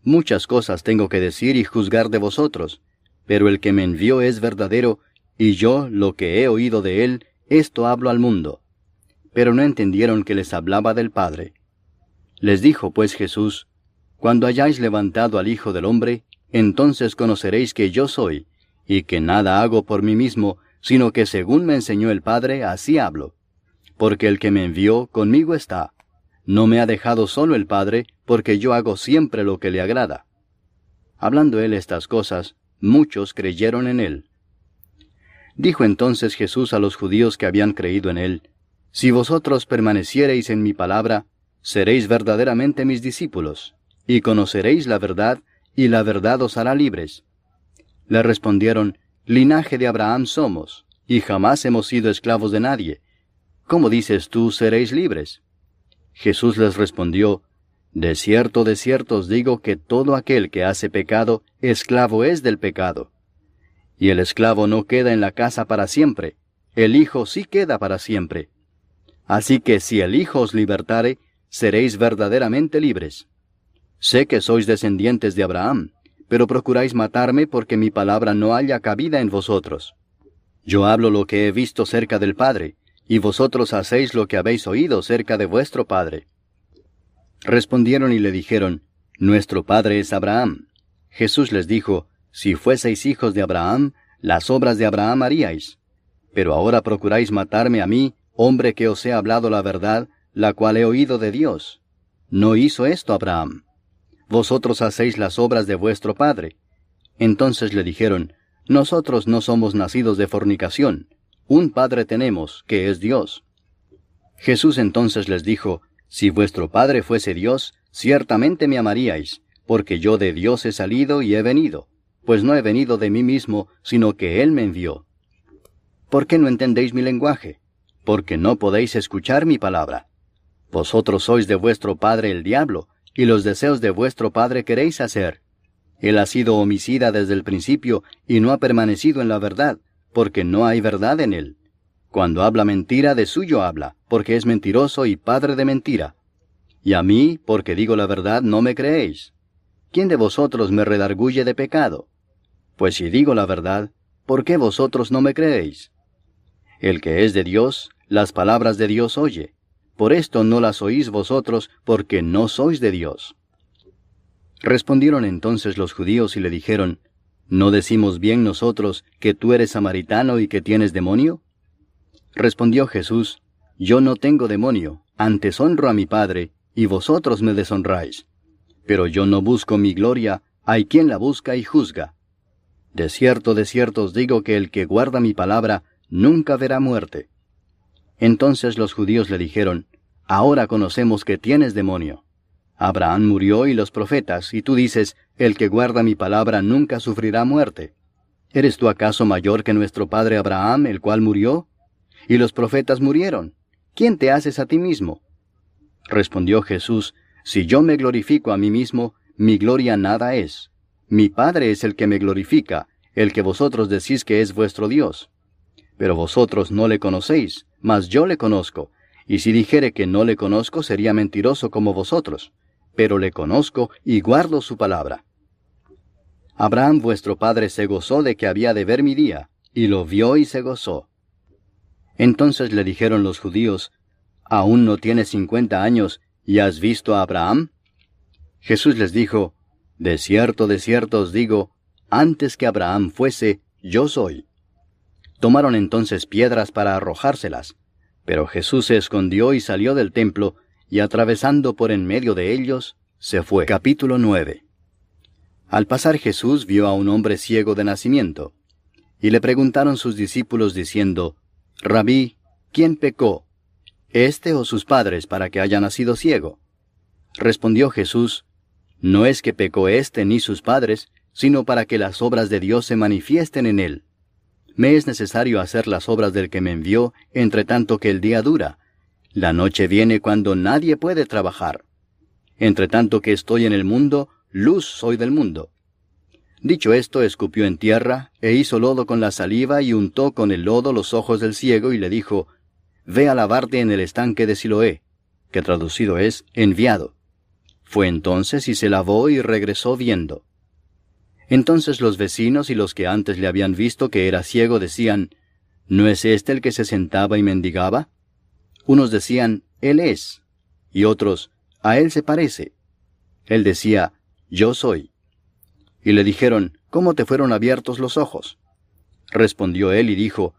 Muchas cosas tengo que decir y juzgar de vosotros, pero el que me envió es verdadero, y yo, lo que he oído de él, esto hablo al mundo. Pero no entendieron que les hablaba del Padre. Les dijo pues Jesús, cuando hayáis levantado al Hijo del Hombre, entonces conoceréis que yo soy, y que nada hago por mí mismo, sino que según me enseñó el Padre, así hablo. Porque el que me envió conmigo está. No me ha dejado solo el Padre, porque yo hago siempre lo que le agrada. Hablando él estas cosas, muchos creyeron en él. Dijo entonces Jesús a los judíos que habían creído en él, si vosotros permaneciereis en mi palabra, seréis verdaderamente mis discípulos, y conoceréis la verdad, y la verdad os hará libres. Le respondieron, linaje de Abraham somos, y jamás hemos sido esclavos de nadie. ¿Cómo dices tú, seréis libres? Jesús les respondió, de cierto os digo que todo aquel que hace pecado, esclavo es del pecado. Y el esclavo no queda en la casa para siempre, el Hijo sí queda para siempre. Así que si el Hijo os libertare, seréis verdaderamente libres. Sé que sois descendientes de Abraham, pero procuráis matarme porque mi palabra no halla cabida en vosotros. Yo hablo lo que he visto cerca del Padre, y vosotros hacéis lo que habéis oído cerca de vuestro padre. Respondieron y le dijeron, nuestro padre es Abraham. Jesús les dijo, si fueseis hijos de Abraham, las obras de Abraham haríais. Pero ahora procuráis matarme a mí, hombre que os he hablado la verdad, la cual he oído de Dios. No hizo esto Abraham. Vosotros hacéis las obras de vuestro padre. Entonces le dijeron, nosotros no somos nacidos de fornicación. Un Padre tenemos, que es Dios. Jesús entonces les dijo, si vuestro Padre fuese Dios, ciertamente me amaríais, porque yo de Dios he salido y he venido, pues no he venido de mí mismo, sino que Él me envió. ¿Por qué no entendéis mi lenguaje? Porque no podéis escuchar mi palabra. Vosotros sois de vuestro padre el diablo, y los deseos de vuestro padre queréis hacer. Él ha sido homicida desde el principio, y no ha permanecido en la verdad, porque no hay verdad en él. Cuando habla mentira, de suyo habla, porque es mentiroso y padre de mentira. Y a mí, porque digo la verdad, no me creéis. ¿Quién de vosotros me redarguye de pecado? Pues si digo la verdad, ¿por qué vosotros no me creéis? El que es de Dios, las palabras de Dios oye. Por esto no las oís vosotros, porque no sois de Dios. Respondieron entonces los judíos y le dijeron, ¿no decimos bien nosotros que tú eres samaritano y que tienes demonio? Respondió Jesús, yo no tengo demonio, antes honro a mi Padre, y vosotros me deshonráis. Pero yo no busco mi gloria, hay quien la busca y juzga. De cierto os digo que el que guarda mi palabra, nunca verá muerte. Entonces los judíos le dijeron, ahora conocemos que tienes demonio. Abraham murió y los profetas, y tú dices, el que guarda mi palabra nunca sufrirá muerte. ¿Eres tú acaso mayor que nuestro padre Abraham, el cual murió? Y los profetas murieron. ¿Quién te haces a ti mismo? Respondió Jesús, Si yo me glorifico a mí mismo, mi gloria nada es. Mi Padre es el que me glorifica, el que vosotros decís que es vuestro Dios. Pero vosotros no le conocéis, mas yo le conozco, y si dijere que no le conozco, sería mentiroso como vosotros. Pero le conozco y guardo su palabra. Abraham vuestro padre se gozó de que había de ver mi día, y lo vio y se gozó. Entonces le dijeron los judíos, ¿aún no tienes 50 años, y has visto a Abraham? Jesús les dijo, de cierto os digo, antes que Abraham fuese, yo soy. Tomaron entonces piedras para arrojárselas, pero Jesús se escondió y salió del templo, y atravesando por en medio de ellos, se fue. Capítulo 9. Al pasar Jesús vio a un hombre ciego de nacimiento, y le preguntaron sus discípulos diciendo, Rabí, ¿quién pecó, éste o sus padres, para que haya nacido ciego? Respondió Jesús, no es que pecó éste ni sus padres, sino para que las obras de Dios se manifiesten en él. Me es necesario hacer las obras del que me envió, entre tanto que el día dura. La noche viene cuando nadie puede trabajar. Entre tanto que estoy en el mundo, luz soy del mundo. Dicho esto, escupió en tierra, e hizo lodo con la saliva, y untó con el lodo los ojos del ciego, y le dijo, Ve a lavarte en el estanque de Siloé, que traducido es, enviado. Fue entonces y se lavó y regresó viendo. Entonces los vecinos y los que antes le habían visto que era ciego decían, ¿no es este el que se sentaba y mendigaba? Unos decían, Él es, y otros, a él se parece. Él decía, Yo soy. Y le dijeron, ¿cómo te fueron abiertos los ojos? Respondió él y dijo,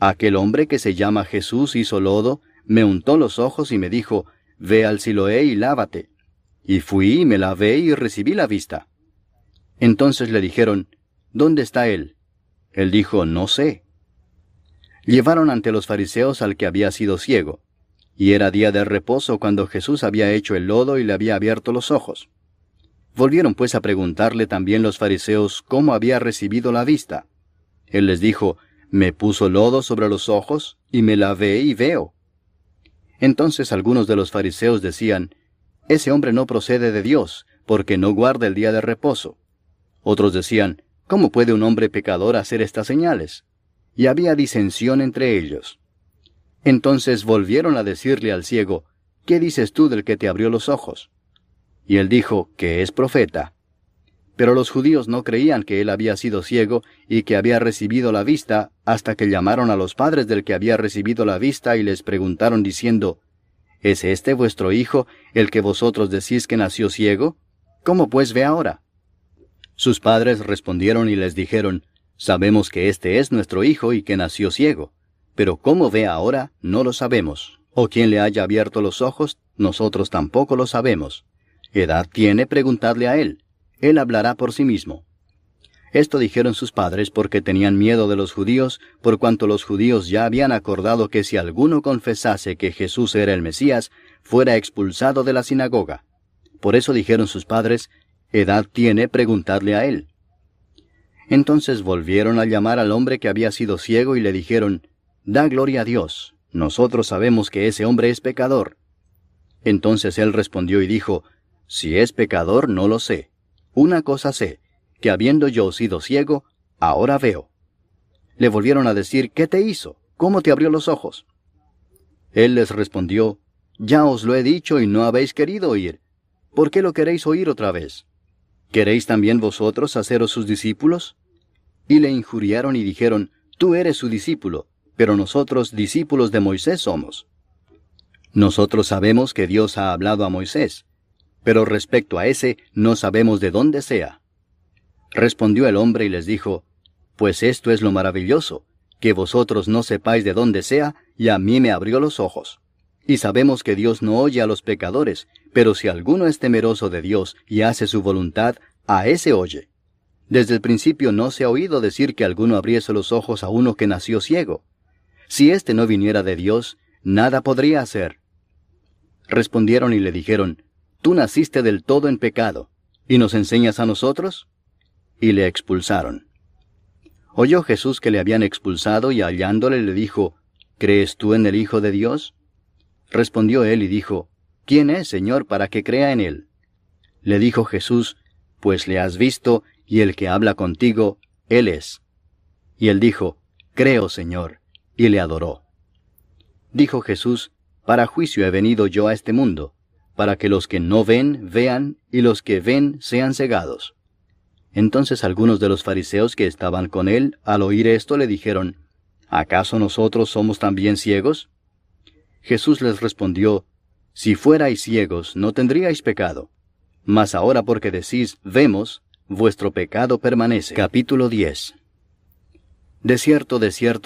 Aquel hombre que se llama Jesús hizo lodo, me untó los ojos y me dijo, Ve al Siloé y lávate. Y fui y me lavé y recibí la vista. Entonces le dijeron, ¿dónde está él? Él dijo, no sé. Llevaron ante los fariseos al que había sido ciego, y era día de reposo cuando Jesús había hecho el lodo y le había abierto los ojos. Volvieron pues a preguntarle también los fariseos cómo había recibido la vista. Él les dijo, me puso lodo sobre los ojos, y me lavé y veo. Entonces algunos de los fariseos decían, ese hombre no procede de Dios, porque no guarda el día de reposo. Otros decían, ¿cómo puede un hombre pecador hacer estas señales? Y había disensión entre ellos. Entonces volvieron a decirle al ciego, ¿qué dices tú del que te abrió los ojos? Y él dijo, que es profeta. Pero los judíos no creían que él había sido ciego y que había recibido la vista, hasta que llamaron a los padres del que había recibido la vista y les preguntaron diciendo, ¿es este vuestro hijo, el que vosotros decís que nació ciego? ¿Cómo pues ve ahora? Sus padres respondieron y les dijeron, sabemos que este es nuestro hijo y que nació ciego, pero cómo ve ahora no lo sabemos, o quién le haya abierto los ojos, nosotros tampoco lo sabemos. ¿Edad tiene? Preguntadle a él hablará por sí mismo. Esto dijeron sus padres porque tenían miedo de los judíos, por cuanto los judíos ya habían acordado que si alguno confesase que Jesús era el Mesías, fuera expulsado de la sinagoga. Por eso dijeron sus padres, ¿edad tiene? Preguntadle a él. Entonces volvieron a llamar al hombre que había sido ciego y le dijeron, da gloria a Dios, nosotros sabemos que ese hombre es pecador. Entonces él respondió y dijo, si es pecador no lo sé. Una cosa sé, que habiendo yo sido ciego, ahora veo. Le volvieron a decir, ¿qué te hizo? ¿Cómo te abrió los ojos? Él les respondió, ya os lo he dicho y no habéis querido oír. ¿Por qué lo queréis oír otra vez? ¿Queréis también vosotros haceros sus discípulos? Y le injuriaron y dijeron, tú eres su discípulo, pero nosotros discípulos de Moisés somos. Nosotros sabemos que Dios ha hablado a Moisés, pero respecto a ese no sabemos de dónde sea. Respondió el hombre y les dijo, pues esto es lo maravilloso, que vosotros no sepáis de dónde sea, y a mí me abrió los ojos. Y sabemos que Dios no oye a los pecadores, pero si alguno es temeroso de Dios y hace su voluntad, a ese oye. Desde el principio no se ha oído decir que alguno abriese los ojos a uno que nació ciego. Si éste no viniera de Dios, nada podría hacer. Respondieron y le dijeron, tú naciste del todo en pecado, ¿y nos enseñas a nosotros? Y le expulsaron. Oyó Jesús que le habían expulsado y hallándole le dijo, ¿crees tú en el Hijo de Dios? Respondió él y dijo, ¿quién es, Señor, para que crea en él? Le dijo Jesús, pues le has visto, y el que habla contigo, él es. Y él dijo, creo, Señor, y le adoró. Dijo Jesús, para juicio he venido yo a este mundo, para que los que no ven, vean, y los que ven, sean cegados. Entonces algunos de los fariseos que estaban con él, al oír esto, le dijeron, ¿acaso nosotros somos también ciegos? Jesús les respondió, si fuerais ciegos, no tendríais pecado. Mas ahora porque decís, vemos, vuestro pecado permanece. Capítulo 10. De cierto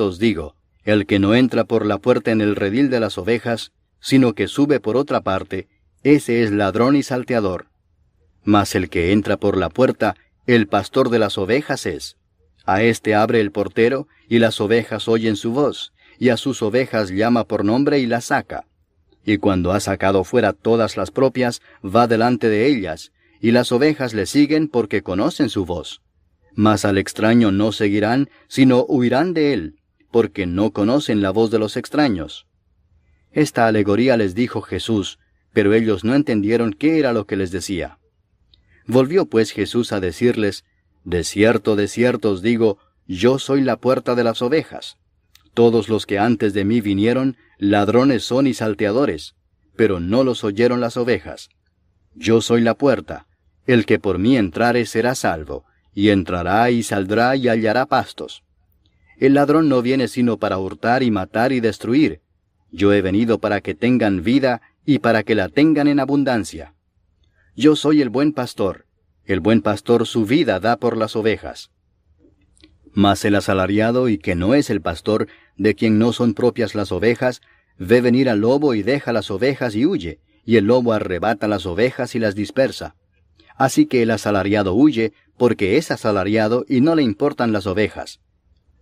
os digo, el que no entra por la puerta en el redil de las ovejas, sino que sube por otra parte, ese es ladrón y salteador. Mas el que entra por la puerta, el pastor de las ovejas es. A éste abre el portero, y las ovejas oyen su voz, y a sus ovejas llama por nombre y las saca. Y cuando ha sacado fuera todas las propias, va delante de ellas, y las ovejas le siguen porque conocen su voz. Mas al extraño no seguirán, sino huirán de él, porque no conocen la voz de los extraños. Esta alegoría les dijo Jesús, pero ellos no entendieron qué era lo que les decía. Volvió pues Jesús a decirles, de cierto os digo, yo soy la puerta de las ovejas. Todos los que antes de mí vinieron, ladrones son y salteadores, pero no los oyeron las ovejas. Yo soy la puerta, el que por mí entrare será salvo, y entrará y saldrá y hallará pastos. El ladrón no viene sino para hurtar y matar y destruir. Yo he venido para que tengan vida y para que la tengan en abundancia. Yo soy el buen pastor su vida da por las ovejas. Mas el asalariado, y que no es el pastor, de quien no son propias las ovejas, ve venir al lobo y deja las ovejas y huye, y el lobo arrebata las ovejas y las dispersa. Así que el asalariado huye, porque es asalariado y no le importan las ovejas.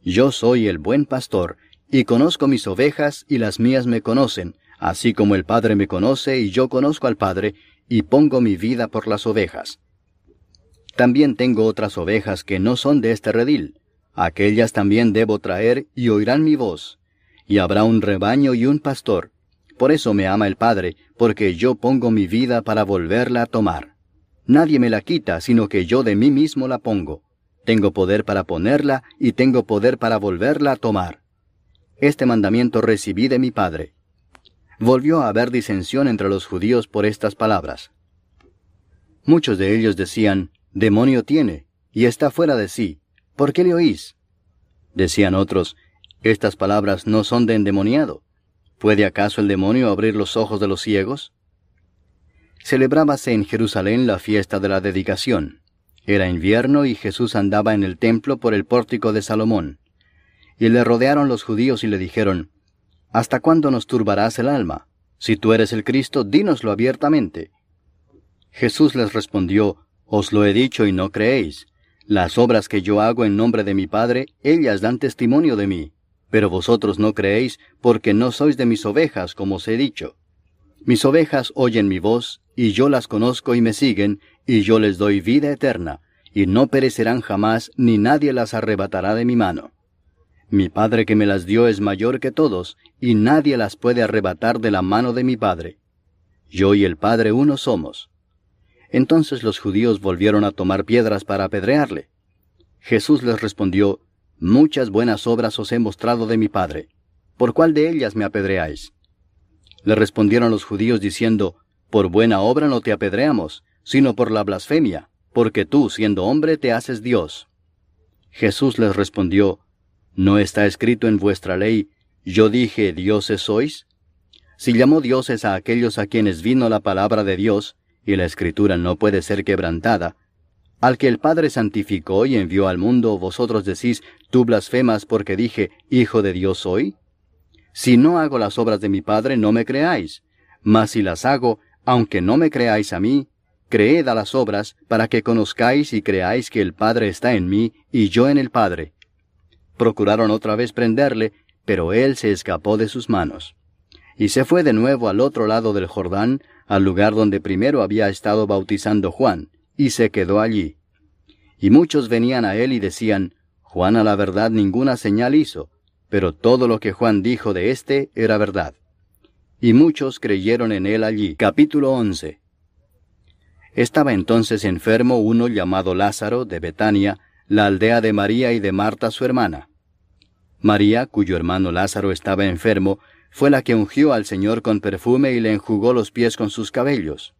Yo soy el buen pastor, y conozco mis ovejas, y las mías me conocen, así como el Padre me conoce, y yo conozco al Padre, y pongo mi vida por las ovejas. También tengo otras ovejas que no son de este redil. Aquellas también debo traer, y oirán mi voz. Y habrá un rebaño y un pastor. Por eso me ama el Padre, porque yo pongo mi vida para volverla a tomar. Nadie me la quita, sino que yo de mí mismo la pongo. Tengo poder para ponerla, y tengo poder para volverla a tomar. Este mandamiento recibí de mi Padre. Volvió a haber disensión entre los judíos por estas palabras. Muchos de ellos decían, demonio tiene, y está fuera de sí. ¿Por qué le oís? Decían otros, estas palabras no son de endemoniado. ¿Puede acaso el demonio abrir los ojos de los ciegos? Celebrábase en Jerusalén la fiesta de la dedicación. Era invierno y Jesús andaba en el templo por el pórtico de Salomón. Y le rodearon los judíos y le dijeron, ¿hasta cuándo nos turbarás el alma? Si tú eres el Cristo, dínoslo abiertamente. Jesús les respondió, os lo he dicho y no creéis. Las obras que yo hago en nombre de mi Padre, ellas dan testimonio de mí. Pero vosotros no creéis, porque no sois de mis ovejas, como os he dicho. Mis ovejas oyen mi voz, y yo las conozco y me siguen, y yo les doy vida eterna, y no perecerán jamás, ni nadie las arrebatará de mi mano. Mi Padre que me las dio es mayor que todos, y nadie las puede arrebatar de la mano de mi Padre. Yo y el Padre uno somos. Entonces los judíos volvieron a tomar piedras para apedrearle. Jesús les respondió, muchas buenas obras os he mostrado de mi Padre. ¿Por cuál de ellas me apedreáis? Le respondieron los judíos diciendo, por buena obra no te apedreamos, sino por la blasfemia, porque tú, siendo hombre, te haces Dios. Jesús les respondió, ¿no está escrito en vuestra ley, yo dije, dioses sois? Si llamó dioses a aquellos a quienes vino la palabra de Dios, y la Escritura no puede ser quebrantada, al que el Padre santificó y envió al mundo, vosotros decís, tú blasfemas porque dije, Hijo de Dios soy. Si no hago las obras de mi Padre, no me creáis. Mas si las hago, aunque no me creáis a mí, creed a las obras, para que conozcáis y creáis que el Padre está en mí, y yo en el Padre. Procuraron otra vez prenderle, pero él se escapó de sus manos. Y se fue de nuevo al otro lado del Jordán, al lugar donde primero había estado bautizando Juan, y se quedó allí. Y muchos venían a él y decían, Juan a la verdad ninguna señal hizo, pero todo lo que Juan dijo de éste era verdad. y muchos creyeron en él allí. Capítulo 11. Estaba entonces enfermo uno llamado Lázaro de Betania, la aldea de María y de Marta su hermana. María, cuyo hermano Lázaro estaba enfermo, fue la que ungió al Señor con perfume y le enjugó los pies con sus cabellos.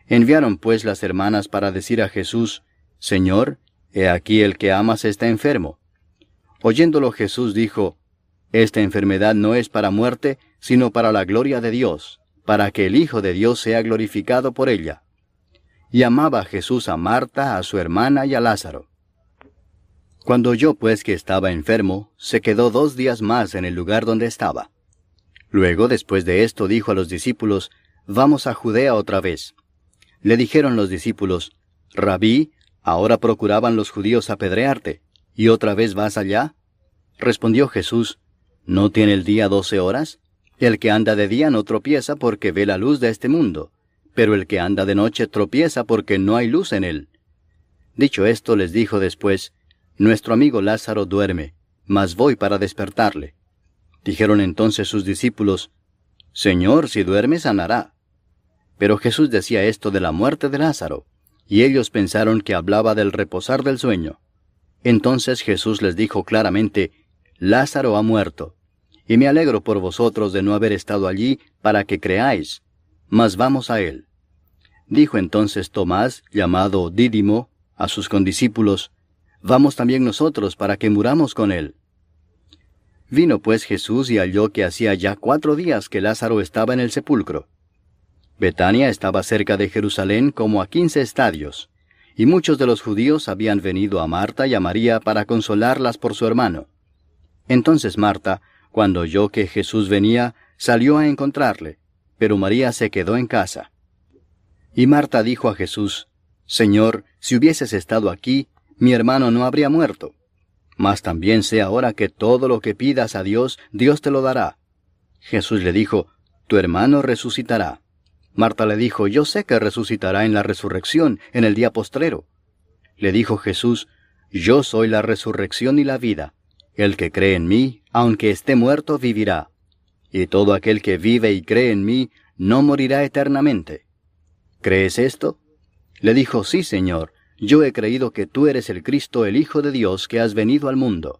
Enviaron pues las hermanas para decir a Jesús: Señor, he aquí el que amas está enfermo. Oyéndolo Jesús dijo: Esta enfermedad no es para muerte, sino para la gloria de Dios, para que el Hijo de Dios sea glorificado por ella. Y amaba Jesús a Marta, a su hermana y a Lázaro. Cuando oyó pues que estaba enfermo, se quedó 2 días más en el lugar donde estaba. Luego, después de esto, dijo a los discípulos: Vamos a Judea otra vez. Le dijeron los discípulos: Rabí, ahora procuraban los judíos apedrearte, ¿y otra vez vas allá? Respondió Jesús: ¿No tiene el día 12 horas? El que anda de día no tropieza porque ve la luz de este mundo, pero el que anda de noche tropieza porque no hay luz en él. Dicho esto, les dijo después: Nuestro amigo Lázaro duerme, mas voy para despertarle. Dijeron entonces sus discípulos: Señor, si duerme, sanará. Pero Jesús decía esto de la muerte de Lázaro, y ellos pensaron que hablaba del reposar del sueño. Entonces Jesús les dijo claramente: Lázaro ha muerto, y me alegro por vosotros de no haber estado allí para que creáis, mas vamos a él. Dijo entonces Tomás, llamado Dídimo, a sus condiscípulos: Vamos también nosotros para que muramos con él. Vino pues Jesús y halló que hacía ya 4 días que Lázaro estaba en el sepulcro. Betania estaba cerca de Jerusalén como a 15 estadios, y muchos de los judíos habían venido a Marta y a María para consolarlas por su hermano. Entonces Marta, cuando oyó que Jesús venía, salió a encontrarle, pero María se quedó en casa. Y Marta dijo a Jesús: Señor, si hubieses estado aquí, mi hermano no habría muerto. Mas también sé ahora que todo lo que pidas a Dios, Dios te lo dará. Jesús le dijo: Tu hermano resucitará. Marta le dijo: Yo sé que resucitará en la resurrección, en el día postrero. Le dijo Jesús: Yo soy la resurrección y la vida. El que cree en mí, aunque esté muerto, vivirá. Y todo aquel que vive y cree en mí, no morirá eternamente. ¿Crees esto? Le dijo: Sí, Señor. Yo he creído que tú eres el Cristo, el Hijo de Dios, que has venido al mundo.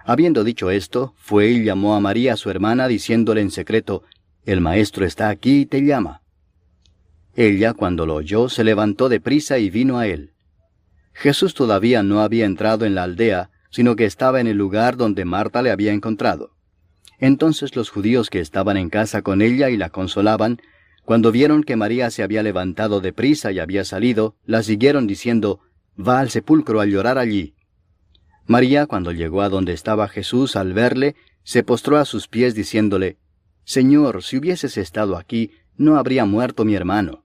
Habiendo dicho esto, fue y llamó a María su hermana, diciéndole en secreto: El Maestro está aquí y te llama. Ella, cuando lo oyó, se levantó de prisa y vino a él. Jesús todavía no había entrado en la aldea, sino que estaba en el lugar donde Marta le había encontrado. Entonces los judíos que estaban en casa con ella y la consolaban, cuando vieron que María se había levantado de prisa y había salido, la siguieron diciendo: Va al sepulcro a llorar allí. María, cuando llegó a donde estaba Jesús, al verle, se postró a sus pies diciéndole: Señor, si hubieses estado aquí, no habría muerto mi hermano.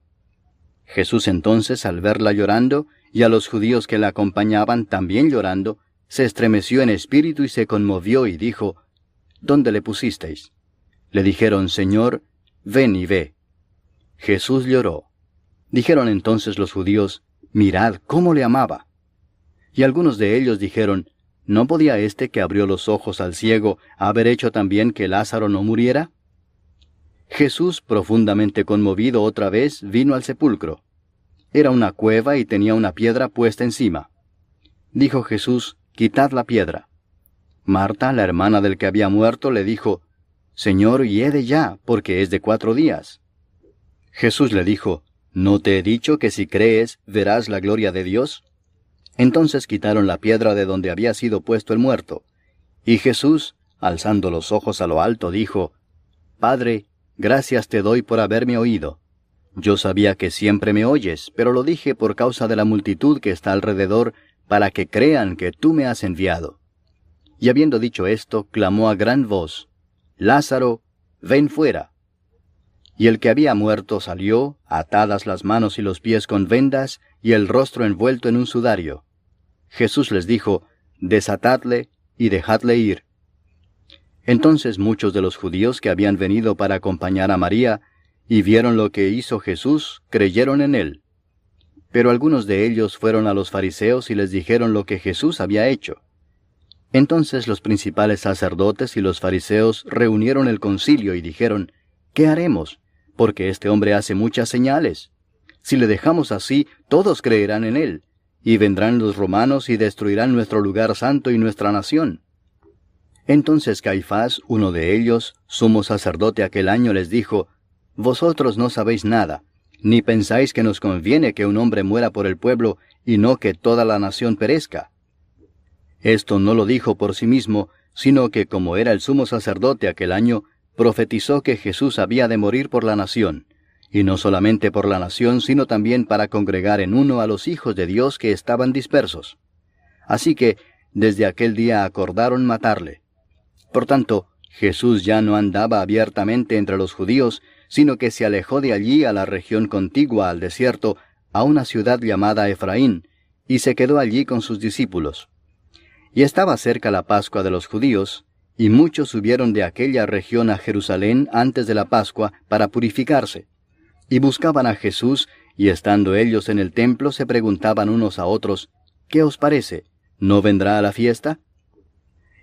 Jesús entonces, al verla llorando, y a los judíos que la acompañaban también llorando, se estremeció en espíritu y se conmovió y dijo: ¿Dónde le pusisteis? Le dijeron: Señor, ven y ve. Jesús lloró. Dijeron entonces los judíos: Mirad cómo le amaba. Y algunos de ellos dijeron: ¿No podía éste que abrió los ojos al ciego haber hecho también que Lázaro no muriera? Jesús, profundamente conmovido otra vez, vino al sepulcro. Era una cueva y tenía una piedra puesta encima. Dijo Jesús: Quitad la piedra. Marta, la hermana del que había muerto, le dijo: Señor, hiede ya, porque es de 4 días. Jesús le dijo: ¿No te he dicho que si crees, verás la gloria de Dios? Entonces quitaron la piedra de donde había sido puesto el muerto. Y Jesús, alzando los ojos a lo alto, dijo: Padre, gracias te doy por haberme oído. Yo sabía que siempre me oyes, pero lo dije por causa de la multitud que está alrededor, para que crean que tú me has enviado. Y habiendo dicho esto, clamó a gran voz: Lázaro, ven fuera. Y el que había muerto salió, atadas las manos y los pies con vendas, y el rostro envuelto en un sudario. Jesús les dijo: Desatadle y dejadle ir. Entonces muchos de los judíos que habían venido para acompañar a María, y vieron lo que hizo Jesús, creyeron en él. Pero algunos de ellos fueron a los fariseos y les dijeron lo que Jesús había hecho. Entonces los principales sacerdotes y los fariseos reunieron el concilio y dijeron, ¿qué haremos? Porque este hombre hace muchas señales. Si le dejamos así, todos creerán en él, y vendrán los romanos y destruirán nuestro lugar santo y nuestra nación. Entonces Caifás, uno de ellos, sumo sacerdote aquel año, les dijo, Vosotros no sabéis nada, ni pensáis que nos conviene que un hombre muera por el pueblo, y no que toda la nación perezca. Esto no lo dijo por sí mismo, sino que como era el sumo sacerdote aquel año, profetizó que Jesús había de morir por la nación, y no solamente por la nación, sino también para congregar en uno a los hijos de Dios que estaban dispersos. Así que, desde aquel día acordaron matarle. Por tanto, Jesús ya no andaba abiertamente entre los judíos, sino que se alejó de allí a la región contigua al desierto, a una ciudad llamada Efraín, y se quedó allí con sus discípulos. Y estaba cerca la Pascua de los judíos, y muchos subieron de aquella región a Jerusalén antes de la Pascua para purificarse. Y buscaban a Jesús, y estando ellos en el templo se preguntaban unos a otros, ¿qué os parece? ¿No vendrá a la fiesta?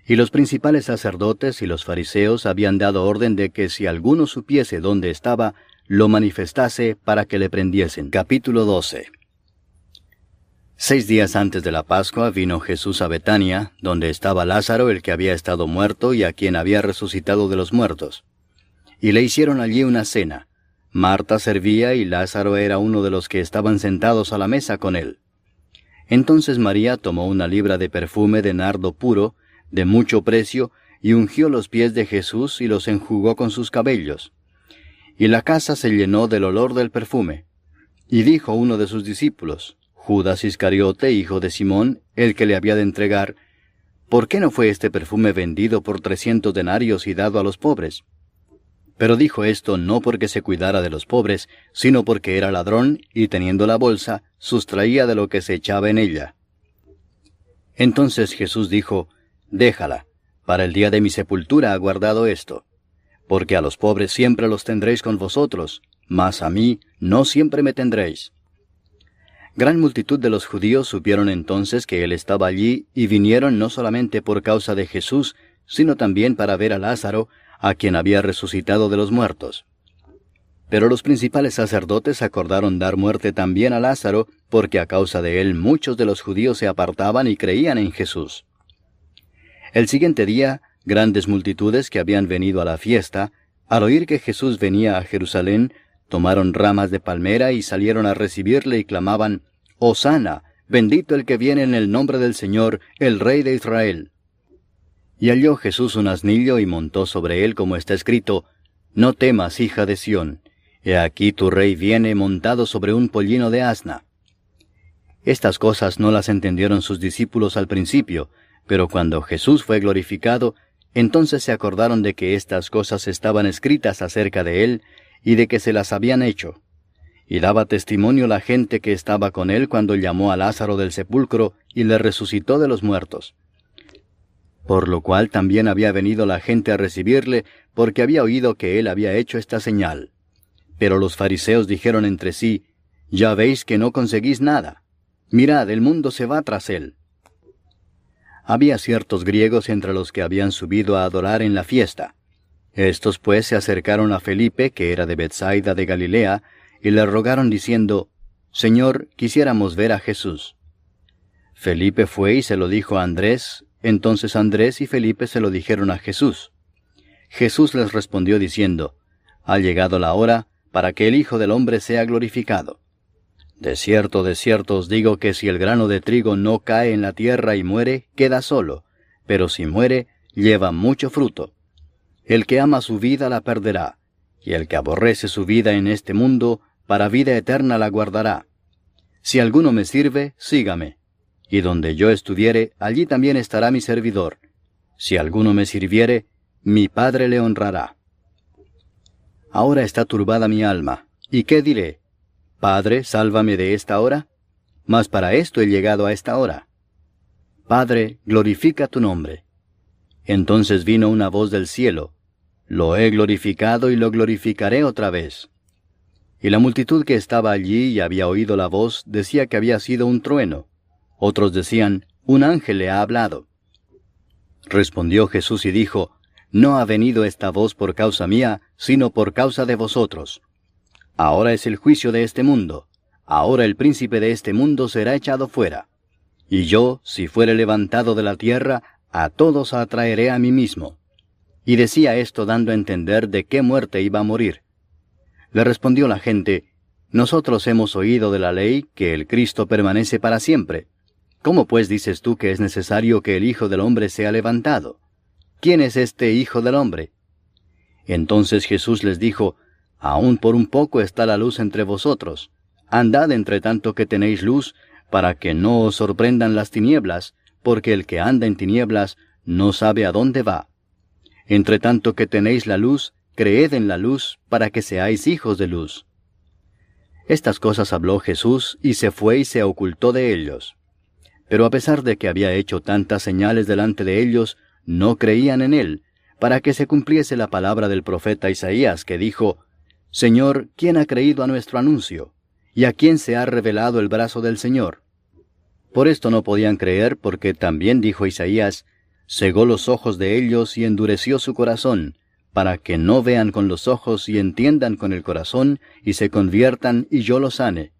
Y los principales sacerdotes y los fariseos habían dado orden de que si alguno supiese dónde estaba, lo manifestase para que le prendiesen. Capítulo 12. 6 días antes de la Pascua vino Jesús a Betania, donde estaba Lázaro, el que había estado muerto y a quien había resucitado de los muertos. Y le hicieron allí una cena. Marta servía y Lázaro era uno de los que estaban sentados a la mesa con él. Entonces María tomó una libra de perfume de nardo puro, de mucho precio, y ungió los pies de Jesús y los enjugó con sus cabellos. Y la casa se llenó del olor del perfume. Y dijo uno de sus discípulos, Judas Iscariote, hijo de Simón, el que le había de entregar, ¿por qué no fue este perfume vendido por 300 denarios y dado a los pobres? Pero dijo esto no porque se cuidara de los pobres, sino porque era ladrón, y teniendo la bolsa, sustraía de lo que se echaba en ella. Entonces Jesús dijo, Déjala, para el día de mi sepultura ha guardado esto. Porque a los pobres siempre los tendréis con vosotros, mas a mí no siempre me tendréis. Gran multitud de los judíos supieron entonces que él estaba allí, y vinieron no solamente por causa de Jesús, sino también para ver a Lázaro, a quien había resucitado de los muertos. Pero los principales sacerdotes acordaron dar muerte también a Lázaro, porque a causa de él muchos de los judíos se apartaban y creían en Jesús. El siguiente día, grandes multitudes que habían venido a la fiesta, al oír que Jesús venía a Jerusalén, tomaron ramas de palmera y salieron a recibirle y clamaban, Hosana, bendito el que viene en el nombre del Señor, el Rey de Israel. Y halló Jesús un asnillo y montó sobre él como está escrito, No temas, hija de Sión, he aquí tu rey viene montado sobre un pollino de asna. Estas cosas no las entendieron sus discípulos al principio, pero cuando Jesús fue glorificado, entonces se acordaron de que estas cosas estaban escritas acerca de él, y de que se las habían hecho. Y daba testimonio la gente que estaba con él cuando llamó a Lázaro del sepulcro y le resucitó de los muertos. Por lo cual también había venido la gente a recibirle, porque había oído que él había hecho esta señal. Pero los fariseos dijeron entre sí, Ya veis que no conseguís nada. Mirad, el mundo se va tras él. Había ciertos griegos entre los que habían subido a adorar en la fiesta. Estos pues se acercaron a Felipe, que era de Betsaida de Galilea, y le rogaron diciendo, Señor, quisiéramos ver a Jesús. Felipe fue y se lo dijo a Andrés, entonces Andrés y Felipe se lo dijeron a Jesús. Jesús les respondió diciendo, Ha llegado la hora para que el Hijo del Hombre sea glorificado. De cierto os digo que si el grano de trigo no cae en la tierra y muere, queda solo, pero si muere, lleva mucho fruto. El que ama su vida la perderá, y el que aborrece su vida en este mundo, para vida eterna la guardará. Si alguno me sirve, sígame, y donde yo estuviere, allí también estará mi servidor. Si alguno me sirviere, mi Padre le honrará. Ahora está turbada mi alma, ¿y qué diré? Padre, sálvame de esta hora. Mas para esto he llegado a esta hora. Padre, glorifica tu nombre. Entonces vino una voz del cielo, Lo he glorificado y lo glorificaré otra vez. Y la multitud que estaba allí y había oído la voz decía que había sido un trueno. Otros decían, un ángel le ha hablado. Respondió Jesús y dijo, No ha venido esta voz por causa mía, sino por causa de vosotros. Ahora es el juicio de este mundo. Ahora el príncipe de este mundo será echado fuera. Y yo, si fuere levantado de la tierra, a todos atraeré a mí mismo. Y decía esto dando a entender de qué muerte iba a morir. Le respondió la gente, Nosotros hemos oído de la ley que el Cristo permanece para siempre. ¿Cómo pues dices tú que es necesario que el Hijo del Hombre sea levantado? ¿Quién es este Hijo del Hombre? Entonces Jesús les dijo, Aún por un poco está la luz entre vosotros. Andad entre tanto que tenéis luz, para que no os sorprendan las tinieblas, porque el que anda en tinieblas no sabe a dónde va. Entre tanto que tenéis la luz, creed en la luz, para que seáis hijos de luz. Estas cosas habló Jesús, y se fue y se ocultó de ellos. Pero a pesar de que había hecho tantas señales delante de ellos, no creían en él, para que se cumpliese la palabra del profeta Isaías, que dijo, Señor, ¿quién ha creído a nuestro anuncio? ¿Y a quién se ha revelado el brazo del Señor? Por esto no podían creer, porque también dijo Isaías, cegó los ojos de ellos y endureció su corazón, para que no vean con los ojos y entiendan con el corazón, y se conviertan y yo los sane.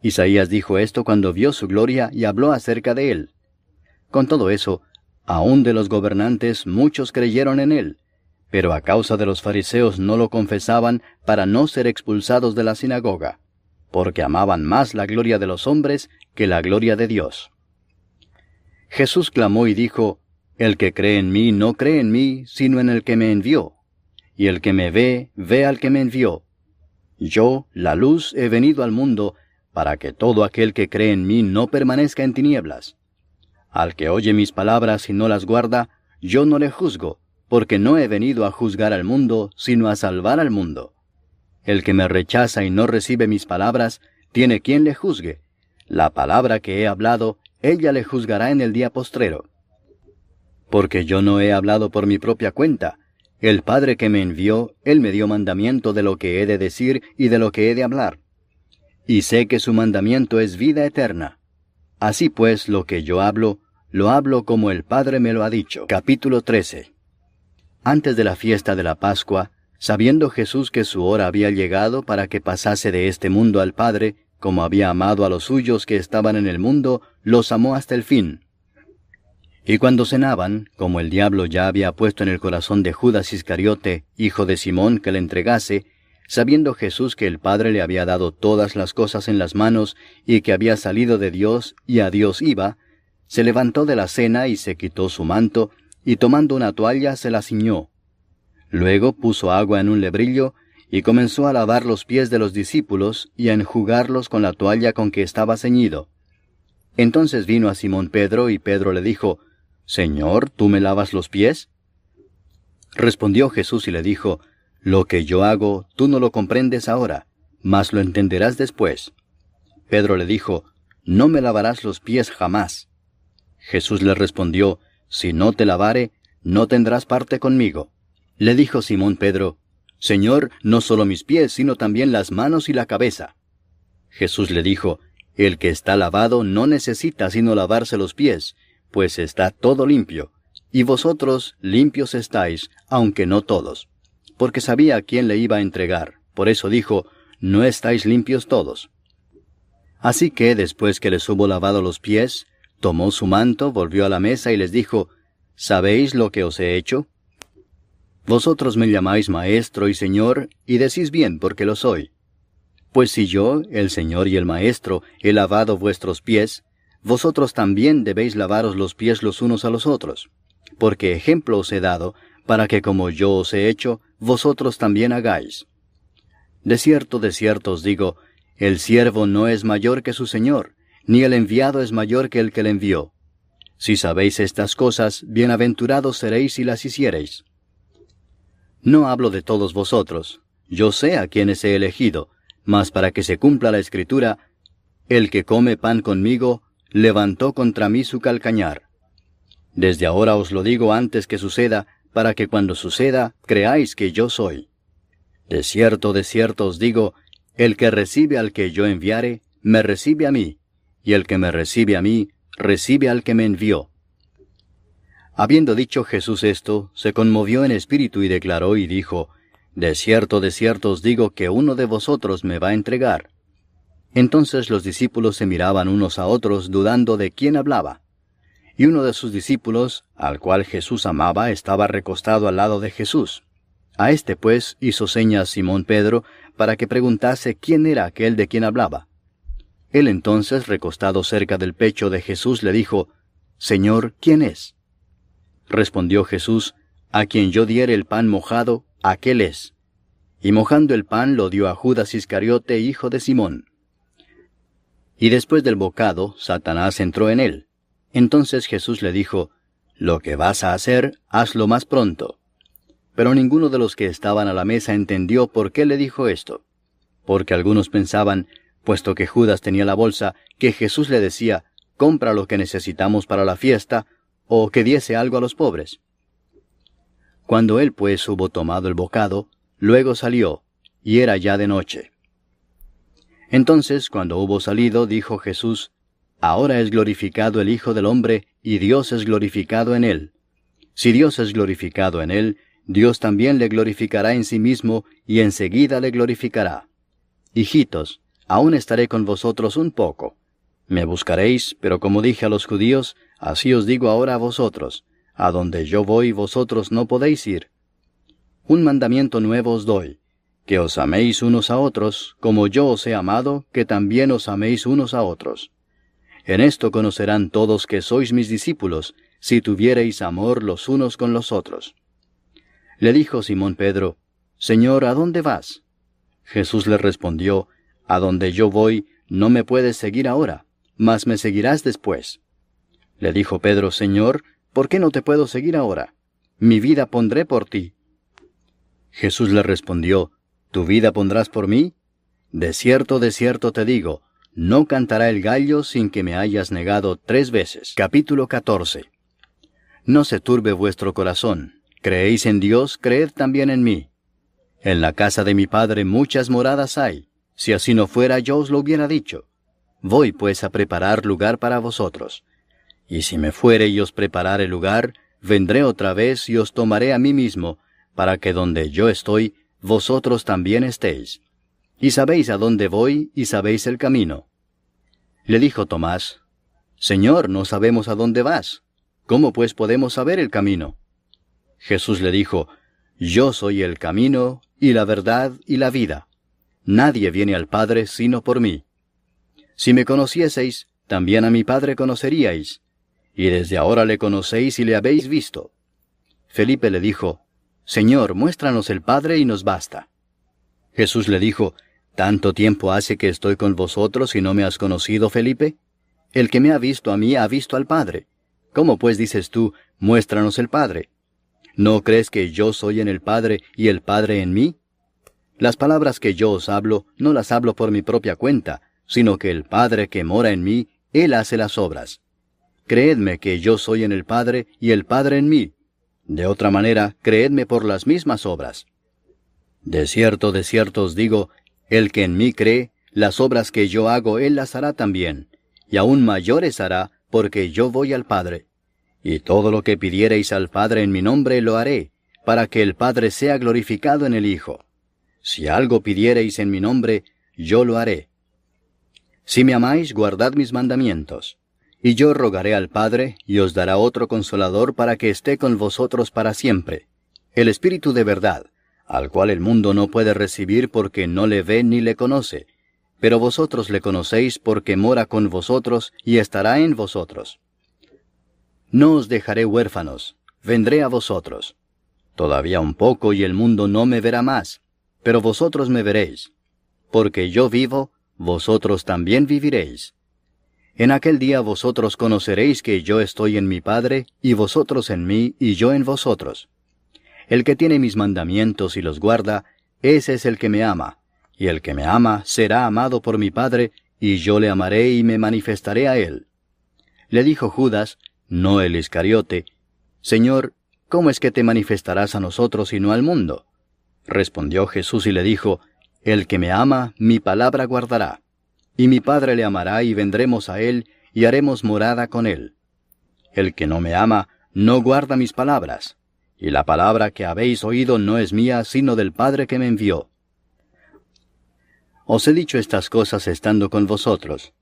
Isaías dijo esto cuando vio su gloria y habló acerca de él. Con todo eso, aun de los gobernantes muchos creyeron en él, pero a causa de los fariseos no lo confesaban para no ser expulsados de la sinagoga, porque amaban más la gloria de los hombres que la gloria de Dios. Jesús clamó y dijo, El que cree en mí no cree en mí, sino en el que me envió. Y el que me ve, ve al que me envió. Yo, la luz, he venido al mundo, para que todo aquel que cree en mí no permanezca en tinieblas. Al que oye mis palabras y no las guarda, yo no le juzgo, porque no he venido a juzgar al mundo, sino a salvar al mundo. El que me rechaza y no recibe mis palabras, tiene quien le juzgue. La palabra que he hablado, ella le juzgará en el día postrero. Porque yo no he hablado por mi propia cuenta. El Padre que me envió, Él me dio mandamiento de lo que he de decir y de lo que he de hablar. Y sé que su mandamiento es vida eterna. Así pues, lo que yo hablo, lo hablo como el Padre me lo ha dicho. Capítulo 13. Antes de la fiesta de la Pascua, sabiendo Jesús que su hora había llegado para que pasase de este mundo al Padre, como había amado a los suyos que estaban en el mundo, los amó hasta el fin. Y cuando cenaban, como el diablo ya había puesto en el corazón de Judas Iscariote, hijo de Simón, que le entregase, sabiendo Jesús que el Padre le había dado todas las cosas en las manos, y que había salido de Dios y a Dios iba, se levantó de la cena y se quitó su manto, y tomando una toalla se la ciñó. Luego puso agua en un lebrillo, y comenzó a lavar los pies de los discípulos, y a enjugarlos con la toalla con que estaba ceñido. Entonces vino a Simón Pedro, y Pedro le dijo, Señor, ¿tú me lavas los pies? Respondió Jesús y le dijo, Lo que yo hago, tú no lo comprendes ahora, mas lo entenderás después. Pedro le dijo, No me lavarás los pies jamás. Jesús le respondió, Si no te lavare, no tendrás parte conmigo. Le dijo Simón Pedro, Señor, no solo mis pies, sino también las manos y la cabeza. Jesús le dijo, El que está lavado no necesita sino lavarse los pies, pues está todo limpio, y vosotros limpios estáis, aunque no todos. Porque sabía a quién le iba a entregar, por eso dijo, No estáis limpios todos. Así que, después que les hubo lavado los pies, tomó su manto, volvió a la mesa y les dijo, ¿Sabéis lo que os he hecho? Vosotros me llamáis Maestro y Señor, y decís bien porque lo soy. Pues si yo, el Señor y el Maestro, he lavado vuestros pies, vosotros también debéis lavaros los pies los unos a los otros. Porque ejemplo os he dado, para que como yo os he hecho, vosotros también hagáis. De cierto os digo, el siervo no es mayor que su Señor, ni el enviado es mayor que el que le envió. Si sabéis estas cosas, bienaventurados seréis si las hiciereis. No hablo de todos vosotros, yo sé a quienes he elegido, mas para que se cumpla la Escritura, el que come pan conmigo, levantó contra mí su calcañar. Desde ahora os lo digo antes que suceda, para que cuando suceda, creáis que yo soy. De cierto os digo, el que recibe al que yo enviare, me recibe a mí, y el que me recibe a mí, recibe al que me envió. Habiendo dicho Jesús esto, se conmovió en espíritu y declaró y dijo, de cierto os digo que uno de vosotros me va a entregar. Entonces los discípulos se miraban unos a otros, dudando de quién hablaba. Y uno de sus discípulos, al cual Jesús amaba, estaba recostado al lado de Jesús. A este pues hizo señas Simón Pedro, para que preguntase quién era aquel de quien hablaba. Él entonces, recostado cerca del pecho de Jesús, le dijo, Señor, ¿quién es? Respondió Jesús, a quien yo diere el pan mojado, aquel es. Y mojando el pan lo dio a Judas Iscariote, hijo de Simón. Y después del bocado, Satanás entró en él. Entonces Jesús le dijo, lo que vas a hacer, hazlo más pronto. Pero ninguno de los que estaban a la mesa entendió por qué le dijo esto. Porque algunos pensaban, puesto que Judas tenía la bolsa, que Jesús le decía, compra lo que necesitamos para la fiesta, o que diese algo a los pobres. Cuando él pues hubo tomado el bocado, luego salió, y era ya de noche. Entonces, cuando hubo salido, dijo Jesús, ahora es glorificado el Hijo del Hombre, y Dios es glorificado en él. Si Dios es glorificado en él, Dios también le glorificará en sí mismo, y enseguida le glorificará. Hijitos, aún estaré con vosotros un poco. Me buscaréis, pero como dije a los judíos, así os digo ahora a vosotros, a donde yo voy vosotros no podéis ir. Un mandamiento nuevo os doy, que os améis unos a otros, como yo os he amado, que también os améis unos a otros. En esto conocerán todos que sois mis discípulos, si tuviereis amor los unos con los otros. Le dijo Simón Pedro, Señor, ¿a dónde vas? Jesús le respondió, a donde yo voy, no me puedes seguir ahora, mas me seguirás después. Le dijo Pedro, Señor, ¿por qué no te puedo seguir ahora? Mi vida pondré por ti. Jesús le respondió, ¿tu vida pondrás por mí? De cierto te digo, no cantará el gallo sin que me hayas negado 3 veces. Capítulo 14. No se turbe vuestro corazón. Creéis en Dios, creed también en mí. En la casa de mi Padre muchas moradas hay. Si así no fuera, yo os lo hubiera dicho. Voy pues a preparar lugar para vosotros. Y si me fuere y os preparare lugar, vendré otra vez y os tomaré a mí mismo, para que donde yo estoy, vosotros también estéis. Y sabéis a dónde voy, y sabéis el camino. Le dijo Tomás, Señor, no sabemos a dónde vas. ¿Cómo pues podemos saber el camino? Jesús le dijo, Yo soy el camino, y la verdad, y la vida. Nadie viene al Padre sino por mí. Si me conocieseis, también a mi Padre conoceríais. Y desde ahora le conocéis y le habéis visto. Felipe le dijo, Señor, muéstranos el Padre y nos basta. Jesús le dijo, ¿tanto tiempo hace que estoy con vosotros y no me has conocido, Felipe? El que me ha visto a mí ha visto al Padre. ¿Cómo pues dices tú, muéstranos el Padre? ¿No crees que yo soy en el Padre y el Padre en mí? Las palabras que yo os hablo, no las hablo por mi propia cuenta, sino que el Padre que mora en mí, Él hace las obras. Creedme que yo soy en el Padre y el Padre en mí. De otra manera, creedme por las mismas obras. De cierto os digo, el que en mí cree, las obras que yo hago Él las hará también, y aún mayores hará, porque yo voy al Padre. Y todo lo que pidiereis al Padre en mi nombre lo haré, para que el Padre sea glorificado en el Hijo. Si algo pidiereis en mi nombre, yo lo haré. Si me amáis, guardad mis mandamientos. Y yo rogaré al Padre, y os dará otro Consolador para que esté con vosotros para siempre, el Espíritu de verdad, al cual el mundo no puede recibir porque no le ve ni le conoce, pero vosotros le conocéis porque mora con vosotros y estará en vosotros. No os dejaré huérfanos, vendré a vosotros. Todavía un poco y el mundo no me verá más, pero vosotros me veréis. Porque yo vivo, vosotros también viviréis. En aquel día vosotros conoceréis que yo estoy en mi Padre, y vosotros en mí, y yo en vosotros. El que tiene mis mandamientos y los guarda, ese es el que me ama, y el que me ama será amado por mi Padre, y yo le amaré y me manifestaré a él. Le dijo Judas, no el Iscariote, Señor, ¿cómo es que te manifestarás a nosotros y no al mundo? Respondió Jesús y le dijo, El que me ama, mi palabra guardará. Y mi Padre le amará y vendremos a él, y haremos morada con él. El que no me ama, no guarda mis palabras, y la palabra que habéis oído no es mía, sino del Padre que me envió. Os he dicho estas cosas estando con vosotros.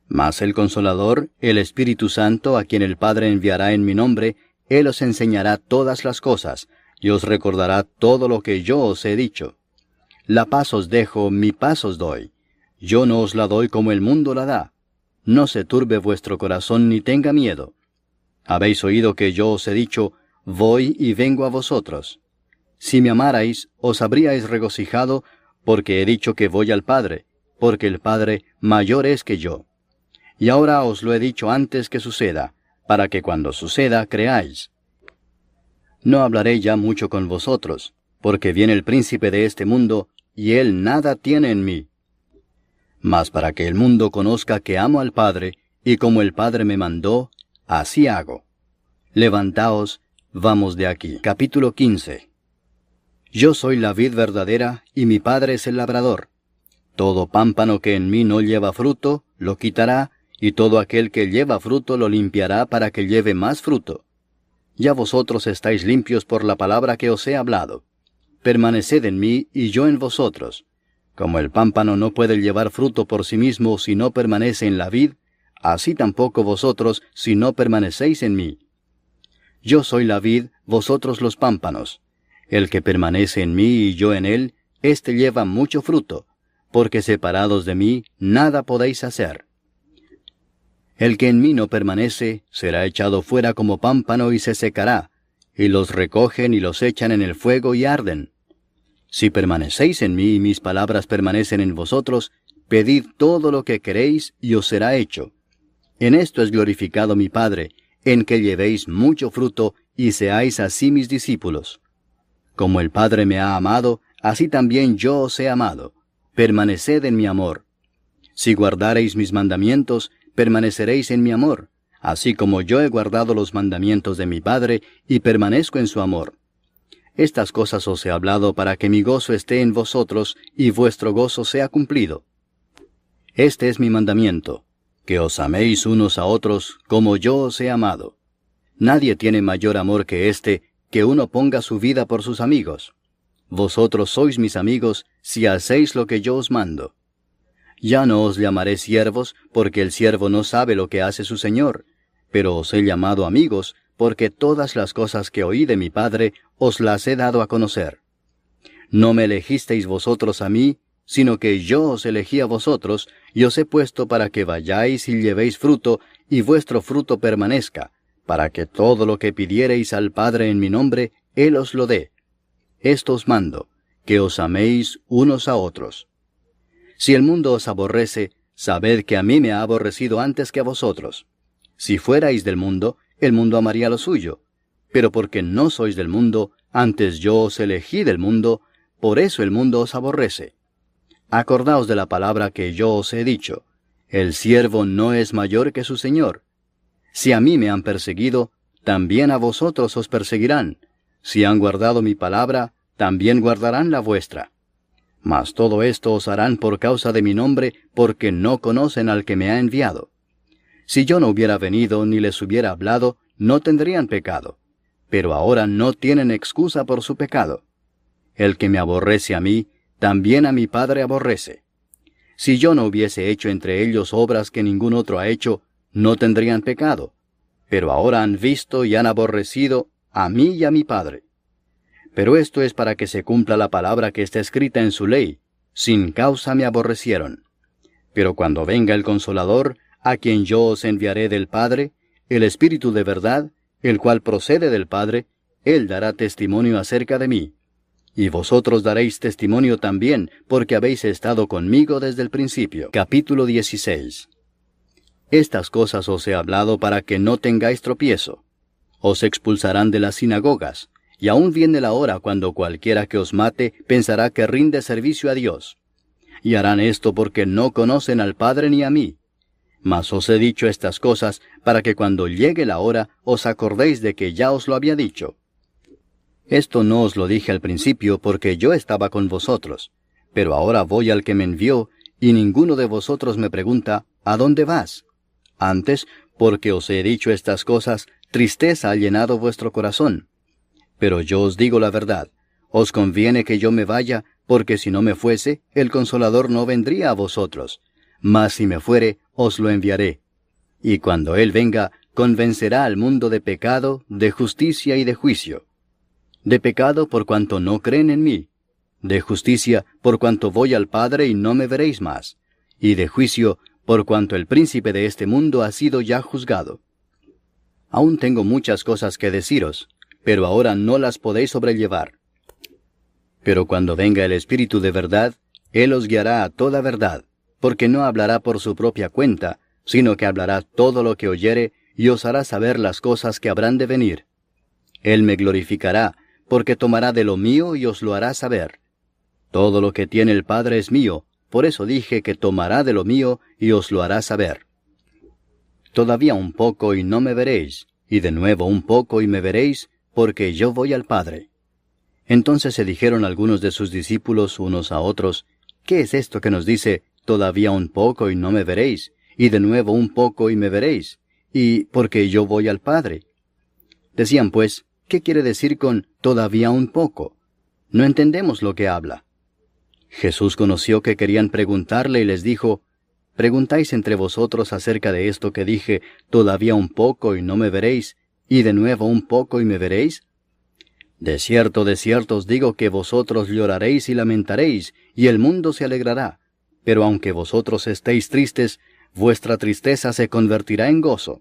Mas el Consolador, el Espíritu Santo, a quien el Padre enviará en mi nombre, Él os enseñará todas las cosas, y os recordará todo lo que yo os he dicho. La paz os dejo, mi paz os doy. Yo no os la doy como el mundo la da. No se turbe vuestro corazón ni tenga miedo. Habéis oído que yo os he dicho, voy y vengo a vosotros. Si me amarais, os habríais regocijado, porque he dicho que voy al Padre, porque el Padre mayor es que yo. Y ahora os lo he dicho antes que suceda, para que cuando suceda creáis. No hablaré ya mucho con vosotros, porque viene el príncipe de este mundo, y él nada tiene en mí. Mas para que el mundo conozca que amo al Padre, y como el Padre me mandó, así hago. Levantaos, vamos de aquí. Capítulo 15. Yo soy la vid verdadera, y mi Padre es el labrador. Todo pámpano que en mí no lleva fruto, lo quitará, y todo aquel que lleva fruto lo limpiará para que lleve más fruto. Ya vosotros estáis limpios por la palabra que os he hablado. Permaneced en mí, y yo en vosotros. Como el pámpano no puede llevar fruto por sí mismo si no permanece en la vid, así tampoco vosotros si no permanecéis en mí. Yo soy la vid, vosotros los pámpanos. El que permanece en mí y yo en él, éste lleva mucho fruto, porque separados de mí nada podéis hacer. El que en mí no permanece, será echado fuera como pámpano y se secará, y los recogen y los echan en el fuego y arden. Si permanecéis en mí y mis palabras permanecen en vosotros, pedid todo lo que queréis y os será hecho. En esto es glorificado mi Padre, en que llevéis mucho fruto y seáis así mis discípulos. Como el Padre me ha amado, así también yo os he amado. Permaneced en mi amor. Si guardareis mis mandamientos, permaneceréis en mi amor, así como yo he guardado los mandamientos de mi Padre y permanezco en su amor. Estas cosas os he hablado para que mi gozo esté en vosotros y vuestro gozo sea cumplido. Este es mi mandamiento, que os améis unos a otros como yo os he amado. Nadie tiene mayor amor que este, que uno ponga su vida por sus amigos. Vosotros sois mis amigos si hacéis lo que yo os mando. Ya no os llamaré siervos, porque el siervo no sabe lo que hace su señor, pero os he llamado amigos, porque todas las cosas que oí de mi Padre os las he dado a conocer. No me elegisteis vosotros a mí, sino que yo os elegí a vosotros, y os he puesto para que vayáis y llevéis fruto, y vuestro fruto permanezca, para que todo lo que pidiereis al Padre en mi nombre, Él os lo dé. Esto os mando, que os améis unos a otros. Si el mundo os aborrece, sabed que a mí me ha aborrecido antes que a vosotros. Si fuerais del mundo, el mundo amaría lo suyo. Pero porque no sois del mundo, antes yo os elegí del mundo, por eso el mundo os aborrece. Acordaos de la palabra que yo os he dicho. El siervo no es mayor que su señor. Si a mí me han perseguido, también a vosotros os perseguirán. Si han guardado mi palabra, también guardarán la vuestra. Mas todo esto os harán por causa de mi nombre, porque no conocen al que me ha enviado. Si yo no hubiera venido ni les hubiera hablado, no tendrían pecado. Pero ahora no tienen excusa por su pecado. El que me aborrece a mí, también a mi Padre aborrece. Si yo no hubiese hecho entre ellos obras que ningún otro ha hecho, no tendrían pecado. Pero ahora han visto y han aborrecido a mí y a mi Padre. Pero esto es para que se cumpla la palabra que está escrita en su ley. Sin causa me aborrecieron. Pero cuando venga el Consolador, a quien yo os enviaré del Padre, el Espíritu de verdad, el cual procede del Padre, Él dará testimonio acerca de mí. Y vosotros daréis testimonio también, porque habéis estado conmigo desde el principio. Capítulo 16. Estas cosas os he hablado para que no tengáis tropiezo. Os expulsarán de las sinagogas, y aún viene la hora cuando cualquiera que os mate pensará que rinde servicio a Dios. Y harán esto porque no conocen al Padre ni a mí. Mas os he dicho estas cosas para que cuando llegue la hora os acordéis de que ya os lo había dicho. Esto no os lo dije al principio porque yo estaba con vosotros, pero ahora voy al que me envió, y ninguno de vosotros me pregunta, ¿a dónde vas? Antes, porque os he dicho estas cosas, tristeza ha llenado vuestro corazón. Pero yo os digo la verdad, os conviene que yo me vaya, porque si no me fuese, el Consolador no vendría a vosotros. Mas si me fuere, os lo enviaré. Y cuando Él venga, convencerá al mundo de pecado, de justicia y de juicio. De pecado por cuanto no creen en mí. De justicia por cuanto voy al Padre y no me veréis más. Y de juicio por cuanto el príncipe de este mundo ha sido ya juzgado. Aún tengo muchas cosas que deciros, pero ahora no las podéis sobrellevar. Pero cuando venga el Espíritu de verdad, Él os guiará a toda verdad, porque no hablará por su propia cuenta, sino que hablará todo lo que oyere, y os hará saber las cosas que habrán de venir. Él me glorificará, porque tomará de lo mío y os lo hará saber. Todo lo que tiene el Padre es mío, por eso dije que tomará de lo mío y os lo hará saber. Todavía un poco y no me veréis, y de nuevo un poco y me veréis, porque yo voy al Padre. Entonces se dijeron algunos de sus discípulos unos a otros, ¿qué es esto que nos dice, todavía un poco y no me veréis, y de nuevo un poco y me veréis, y porque yo voy al Padre? Decían pues, ¿qué quiere decir con todavía un poco? No entendemos lo que habla. Jesús conoció que querían preguntarle y les dijo, ¿preguntáis entre vosotros acerca de esto que dije, todavía un poco y no me veréis, y de nuevo un poco y me veréis? De cierto os digo que vosotros lloraréis y lamentaréis, y el mundo se alegrará. Pero aunque vosotros estéis tristes, vuestra tristeza se convertirá en gozo.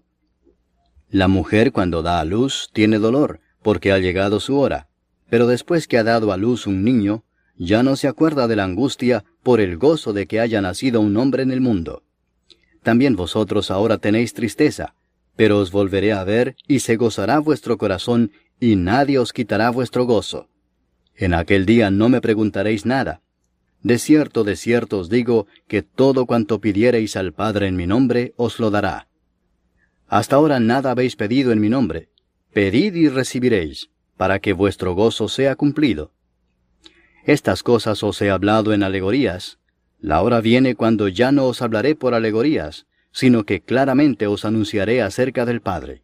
La mujer cuando da a luz tiene dolor, porque ha llegado su hora. Pero después que ha dado a luz un niño, ya no se acuerda de la angustia por el gozo de que haya nacido un hombre en el mundo. También vosotros ahora tenéis tristeza, pero os volveré a ver y se gozará vuestro corazón, y nadie os quitará vuestro gozo. En aquel día no me preguntaréis nada. De cierto os digo que todo cuanto pidiereis al Padre en mi nombre os lo dará. Hasta ahora nada habéis pedido en mi nombre. Pedid y recibiréis, para que vuestro gozo sea cumplido. Estas cosas os he hablado en alegorías. La hora viene cuando ya no os hablaré por alegorías, sino que claramente os anunciaré acerca del Padre.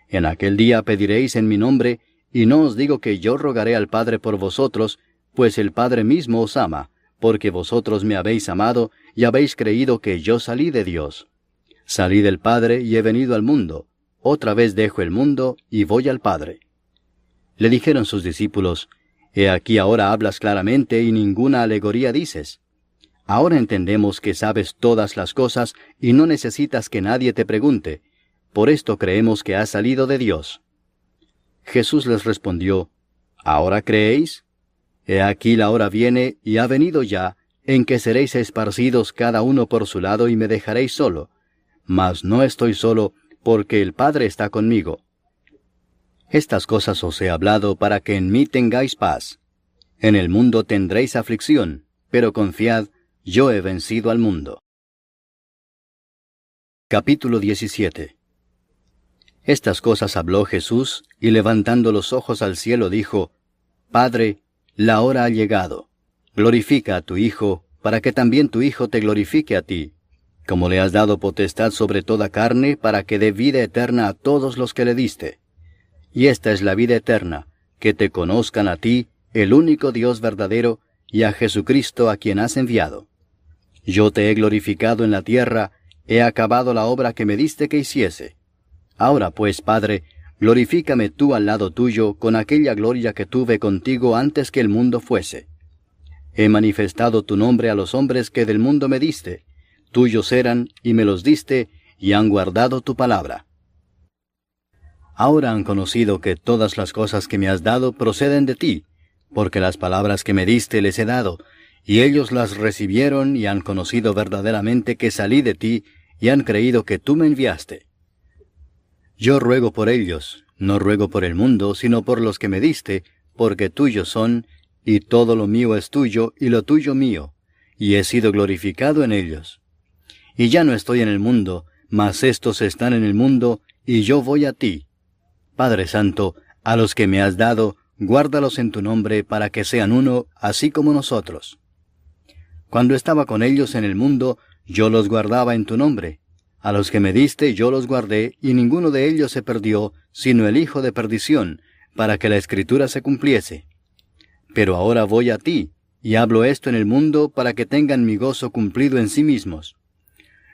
En aquel día pediréis en mi nombre, y no os digo que yo rogaré al Padre por vosotros, pues el Padre mismo os ama, porque vosotros me habéis amado, y habéis creído que yo salí de Dios. Salí del Padre y he venido al mundo. Otra vez dejo el mundo y voy al Padre. Le dijeron sus discípulos, He aquí ahora hablas claramente y ninguna alegoría dices. Ahora entendemos que sabes todas las cosas y no necesitas que nadie te pregunte. Por esto creemos que has salido de Dios. Jesús les respondió, ¿ahora creéis? He aquí la hora viene y ha venido ya, en que seréis esparcidos cada uno por su lado y me dejaréis solo. Mas no estoy solo, porque el Padre está conmigo. Estas cosas os he hablado para que en mí tengáis paz. En el mundo tendréis aflicción, pero confiad, yo he vencido al mundo. Capítulo 17. Estas cosas habló Jesús, y levantando los ojos al cielo dijo, Padre, la hora ha llegado. Glorifica a tu Hijo, para que también tu Hijo te glorifique a ti, como le has dado potestad sobre toda carne, para que dé vida eterna a todos los que le diste. Y esta es la vida eterna, que te conozcan a ti, el único Dios verdadero, y a Jesucristo a quien has enviado. Yo te he glorificado en la tierra, he acabado la obra que me diste que hiciese. Ahora pues, Padre, glorifícame tú al lado tuyo con aquella gloria que tuve contigo antes que el mundo fuese. He manifestado tu nombre a los hombres que del mundo me diste. Tuyos eran, y me los diste, y han guardado tu palabra. Ahora han conocido que todas las cosas que me has dado proceden de ti, porque las palabras que me diste les he dado, y ellos las recibieron y han conocido verdaderamente que salí de ti, y han creído que tú me enviaste. Yo ruego por ellos, no ruego por el mundo, sino por los que me diste, porque tuyos son, y todo lo mío es tuyo, y lo tuyo mío, y he sido glorificado en ellos. Y ya no estoy en el mundo, mas éstos están en el mundo, y yo voy a ti. Padre Santo, a los que me has dado, guárdalos en tu nombre, para que sean uno, así como nosotros. Cuando estaba con ellos en el mundo, yo los guardaba en tu nombre. A los que me diste yo los guardé, y ninguno de ellos se perdió, sino el hijo de perdición, para que la Escritura se cumpliese. Pero ahora voy a ti, y hablo esto en el mundo para que tengan mi gozo cumplido en sí mismos.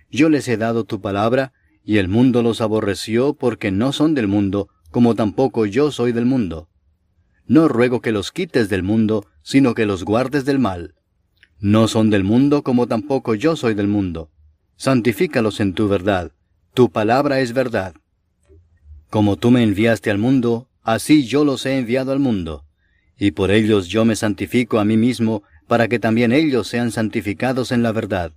Yo les he dado tu palabra, y el mundo los aborreció porque no son del mundo, como tampoco yo soy del mundo. No ruego que los quites del mundo, sino que los guardes del mal. No son del mundo, como tampoco yo soy del mundo. Santifícalos en tu verdad. Tu palabra es verdad. Como tú me enviaste al mundo, así yo los he enviado al mundo. Y por ellos yo me santifico a mí mismo, para que también ellos sean santificados en la verdad.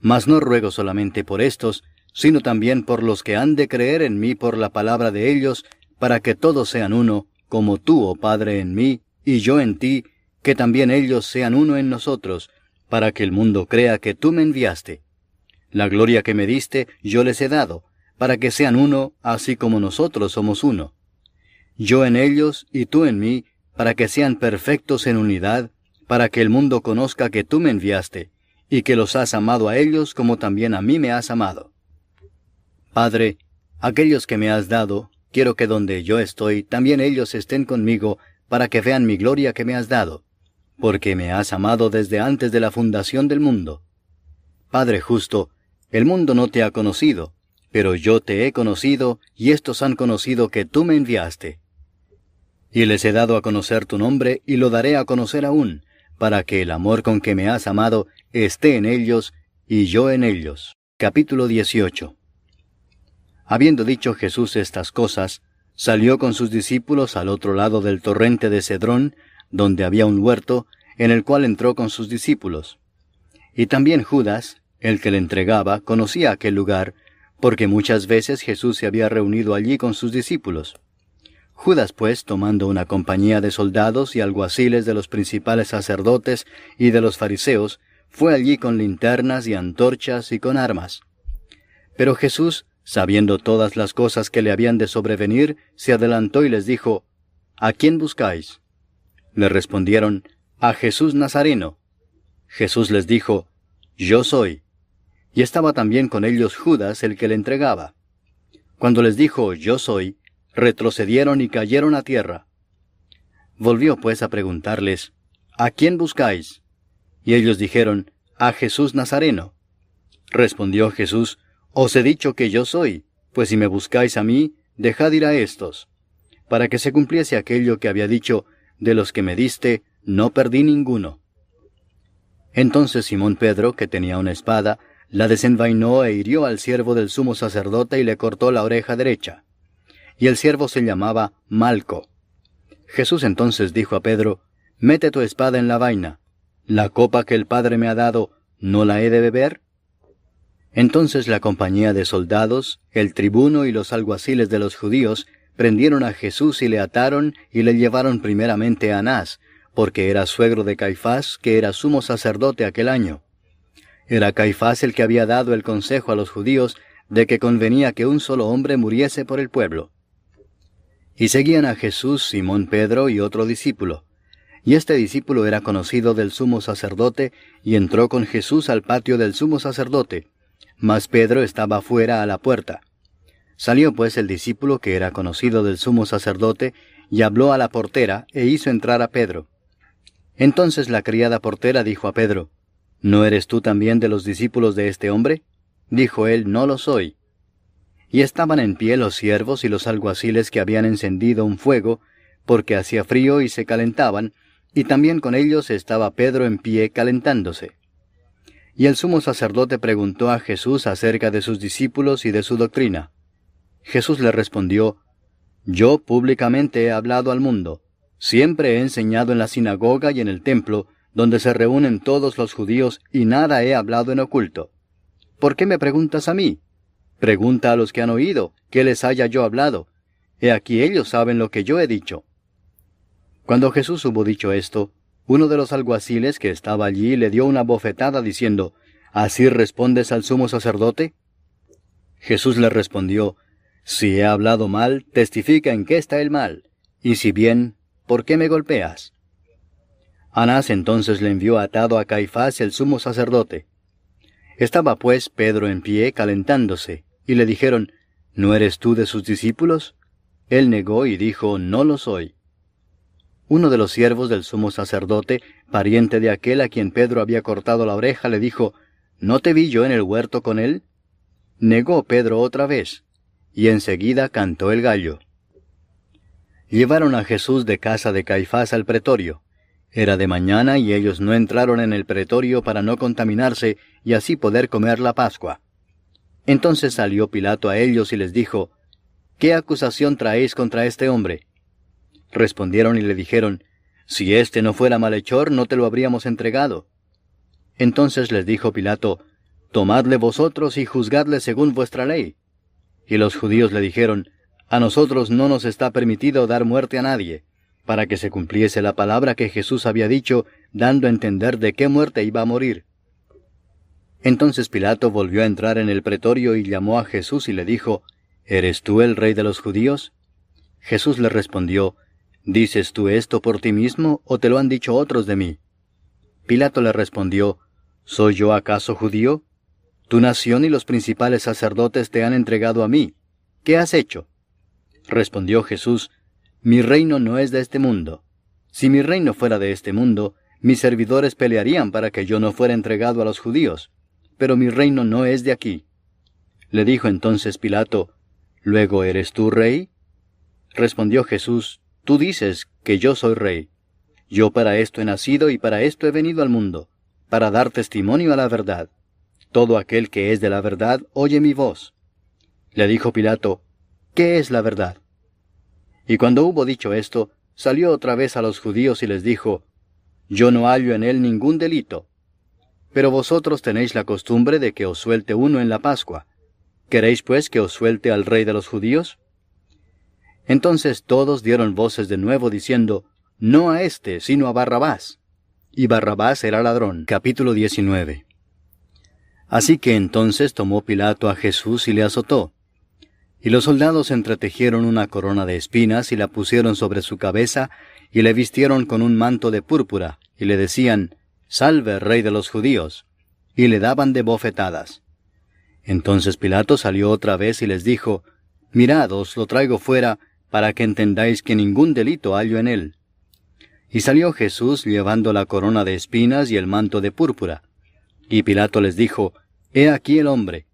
Mas no ruego solamente por estos, sino también por los que han de creer en mí por la palabra de ellos, para que todos sean uno, como tú, oh Padre, en mí, y yo en ti, que también ellos sean uno en nosotros, para que el mundo crea que tú me enviaste. La gloria que me diste yo les he dado, para que sean uno, así como nosotros somos uno. Yo en ellos y tú en mí, para que sean perfectos en unidad, para que el mundo conozca que tú me enviaste, y que los has amado a ellos como también a mí me has amado. Padre, aquellos que me has dado, quiero que donde yo estoy, también ellos estén conmigo, para que vean mi gloria que me has dado, porque me has amado desde antes de la fundación del mundo. Padre justo, el mundo no te ha conocido, pero yo te he conocido, y estos han conocido que tú me enviaste. Y les he dado a conocer tu nombre, y lo daré a conocer aún, para que el amor con que me has amado esté en ellos, y yo en ellos. Capítulo 18. Habiendo dicho Jesús estas cosas, salió con sus discípulos al otro lado del torrente de Cedrón, donde había un huerto, en el cual entró con sus discípulos. Y también Judas, el que le entregaba, conocía aquel lugar, porque muchas veces Jesús se había reunido allí con sus discípulos. Judas, pues, tomando una compañía de soldados y alguaciles de los principales sacerdotes y de los fariseos, fue allí con linternas y antorchas y con armas. Pero Jesús, sabiendo todas las cosas que le habían de sobrevenir, se adelantó y les dijo, ¿A quién buscáis? Le respondieron, a Jesús Nazareno. Jesús les dijo, Yo soy. Y estaba también con ellos Judas, el que le entregaba. Cuando les dijo, Yo soy, retrocedieron y cayeron a tierra. Volvió pues a preguntarles, ¿A quién buscáis? Y ellos dijeron, a Jesús Nazareno. Respondió Jesús, Os he dicho que yo soy, pues si me buscáis a mí, dejad ir a estos, para que se cumpliese aquello que había dicho, de los que me diste, no perdí ninguno. Entonces Simón Pedro, que tenía una espada, la desenvainó e hirió al siervo del sumo sacerdote y le cortó la oreja derecha. Y el siervo se llamaba Malco. Jesús entonces dijo a Pedro, Mete tu espada en la vaina. ¿La copa que el Padre me ha dado, no la he de beber? Entonces la compañía de soldados, el tribuno y los alguaciles de los judíos, prendieron a Jesús y le ataron y le llevaron primeramente a Anás, porque era suegro de Caifás, que era sumo sacerdote aquel año. Era Caifás el que había dado el consejo a los judíos de que convenía que un solo hombre muriese por el pueblo. Y seguían a Jesús Simón Pedro y otro discípulo. Y este discípulo era conocido del sumo sacerdote, y entró con Jesús al patio del sumo sacerdote, mas Pedro estaba fuera a la puerta. Salió pues el discípulo que era conocido del sumo sacerdote, y habló a la portera, e hizo entrar a Pedro. Entonces la criada portera dijo a Pedro, ¿No eres tú también de los discípulos de este hombre? Dijo él, No lo soy. Y estaban en pie los siervos y los alguaciles que habían encendido un fuego, porque hacía frío y se calentaban, y también con ellos estaba Pedro en pie calentándose. Y el sumo sacerdote preguntó a Jesús acerca de sus discípulos y de su doctrina. Jesús le respondió, Yo públicamente he hablado al mundo. Siempre he enseñado en la sinagoga y en el templo, donde se reúnen todos los judíos, y nada he hablado en oculto. ¿Por qué me preguntas a mí? Pregunta a los que han oído, ¿qué les haya yo hablado? He aquí ellos saben lo que yo he dicho. Cuando Jesús hubo dicho esto, uno de los alguaciles que estaba allí le dio una bofetada diciendo, ¿Así respondes al sumo sacerdote? Jesús le respondió, Si he hablado mal, testifica en qué está el mal, y si bien, ¿por qué me golpeas? Anás entonces le envió atado a Caifás el sumo sacerdote. Estaba pues Pedro en pie calentándose, y le dijeron, ¿no eres tú de sus discípulos? Él negó y dijo, no lo soy. Uno de los siervos del sumo sacerdote, pariente de aquel a quien Pedro había cortado la oreja, le dijo, ¿no te vi yo en el huerto con él? Negó Pedro otra vez, y enseguida cantó el gallo. Llevaron a Jesús de casa de Caifás al pretorio. Era de mañana y ellos no entraron en el pretorio para no contaminarse y así poder comer la Pascua. Entonces salió Pilato a ellos y les dijo, ¿qué acusación traéis contra este hombre? Respondieron y le dijeron, si éste no fuera malhechor, no te lo habríamos entregado. Entonces les dijo Pilato, tomadle vosotros y juzgadle según vuestra ley. Y los judíos le dijeron, a nosotros no nos está permitido dar muerte a nadie, para que se cumpliese la palabra que Jesús había dicho, dando a entender de qué muerte iba a morir. Entonces Pilato volvió a entrar en el pretorio y llamó a Jesús y le dijo, ¿eres tú el rey de los judíos? Jesús le respondió, ¿dices tú esto por ti mismo, o te lo han dicho otros de mí? Pilato le respondió, ¿soy yo acaso judío? Tu nación y los principales sacerdotes te han entregado a mí. ¿Qué has hecho? Respondió Jesús, mi reino no es de este mundo. Si mi reino fuera de este mundo, mis servidores pelearían para que yo no fuera entregado a los judíos, pero mi reino no es de aquí. Le dijo entonces Pilato, ¿luego eres tú rey? Respondió Jesús, tú dices que yo soy rey. Yo para esto he nacido y para esto he venido al mundo, para dar testimonio a la verdad. Todo aquel que es de la verdad oye mi voz. Le dijo Pilato, ¿qué es la verdad? Y cuando hubo dicho esto, salió otra vez a los judíos y les dijo, yo no hallo en él ningún delito. Pero vosotros tenéis la costumbre de que os suelte uno en la Pascua. ¿Queréis pues que os suelte al rey de los judíos? Entonces todos dieron voces de nuevo diciendo, no a éste, sino a Barrabás. Y Barrabás era ladrón. Capítulo 19. Así que entonces tomó Pilato a Jesús y le azotó. Y los soldados entretejieron una corona de espinas y la pusieron sobre su cabeza, y le vistieron con un manto de púrpura, y le decían, «Salve, Rey de los judíos», y le daban de bofetadas. Entonces Pilato salió otra vez y les dijo, «Mirad, os lo traigo fuera, para que entendáis que ningún delito hallo en él». Y salió Jesús llevando la corona de espinas y el manto de púrpura. Y Pilato les dijo, «He aquí el hombre».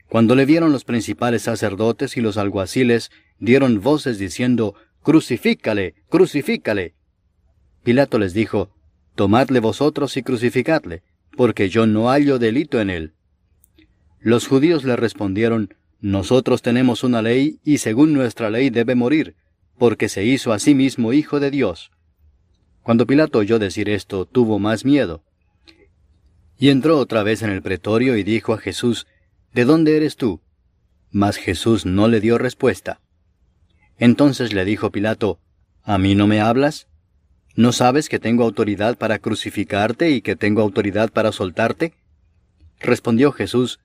Cuando le vieron los principales sacerdotes y los alguaciles, dieron voces diciendo, «¡Crucifícale! ¡Crucifícale!». Pilato les dijo, «Tomadle vosotros y crucificadle, porque yo no hallo delito en él». Los judíos le respondieron, «Nosotros tenemos una ley, y según nuestra ley debe morir, porque se hizo a sí mismo hijo de Dios». Cuando Pilato oyó decir esto, tuvo más miedo. Y entró otra vez en el pretorio y dijo a Jesús, «¿De dónde eres tú?». Mas Jesús no le dio respuesta. Entonces le dijo Pilato, «¿A mí no me hablas? ¿No sabes que tengo autoridad para crucificarte y que tengo autoridad para soltarte?». Respondió Jesús,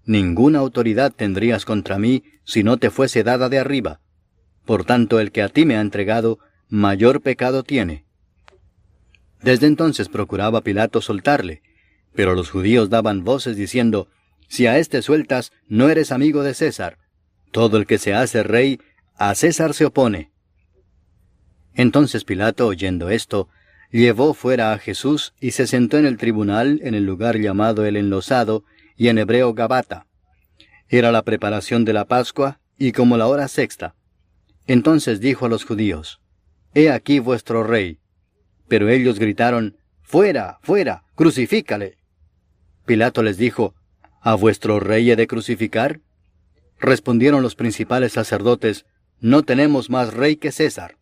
«Ninguna autoridad tendrías contra mí si no te fuese dada de arriba. Por tanto, el que a ti me ha entregado, mayor pecado tiene». Desde entonces procuraba Pilato soltarle, pero los judíos daban voces diciendo, «Si a éste sueltas, no eres amigo de César. Todo el que se hace rey, a César se opone». Entonces Pilato, oyendo esto, llevó fuera a Jesús y se sentó en el tribunal en el lugar llamado el Enlosado, y en hebreo Gabata. Era la preparación de la Pascua, y como la hora sexta. Entonces dijo a los judíos, «He aquí vuestro rey». Pero ellos gritaron, «¡Fuera, fuera! ¡Crucifícale!». Pilato les dijo, «¿A vuestro rey he de crucificar?». Respondieron los principales sacerdotes, «No tenemos más rey que César».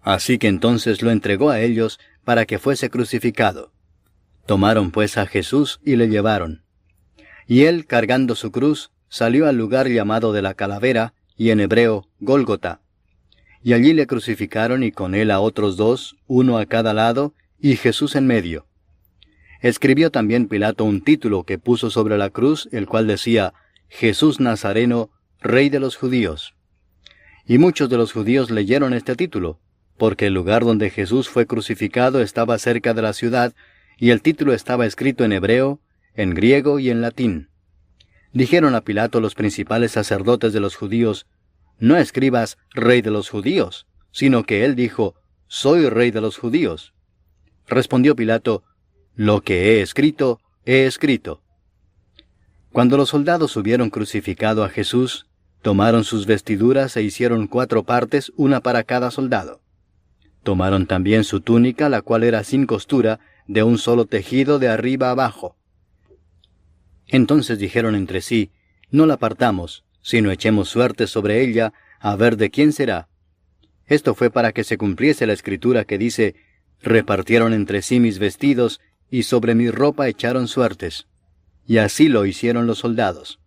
Así que entonces lo entregó a ellos para que fuese crucificado. Tomaron pues a Jesús y le llevaron. Y él, cargando su cruz, salió al lugar llamado de la Calavera, y en hebreo, Gólgota. Y allí le crucificaron y con él a otros dos, uno a cada lado, y Jesús en medio. Escribió también Pilato un título que puso sobre la cruz, el cual decía, «Jesús Nazareno, Rey de los Judíos». Y muchos de los judíos leyeron este título, porque el lugar donde Jesús fue crucificado estaba cerca de la ciudad, y el título estaba escrito en hebreo, en griego y en latín. Dijeron a Pilato los principales sacerdotes de los judíos: «No escribas Rey de los judíos», sino que él dijo: «Soy Rey de los judíos». Respondió Pilato: «Lo que he escrito, he escrito». Cuando los soldados hubieron crucificado a Jesús, tomaron sus vestiduras e hicieron 4 partes, una para cada soldado. Tomaron también su túnica, la cual era sin costura, de un solo tejido de arriba abajo. Entonces dijeron entre sí: «No la partamos, sino echemos suerte sobre ella, a ver de quién será». Esto fue para que se cumpliese la escritura que dice: «Repartieron entre sí mis vestidos, y sobre mi ropa echaron suertes». Y así lo hicieron los soldados.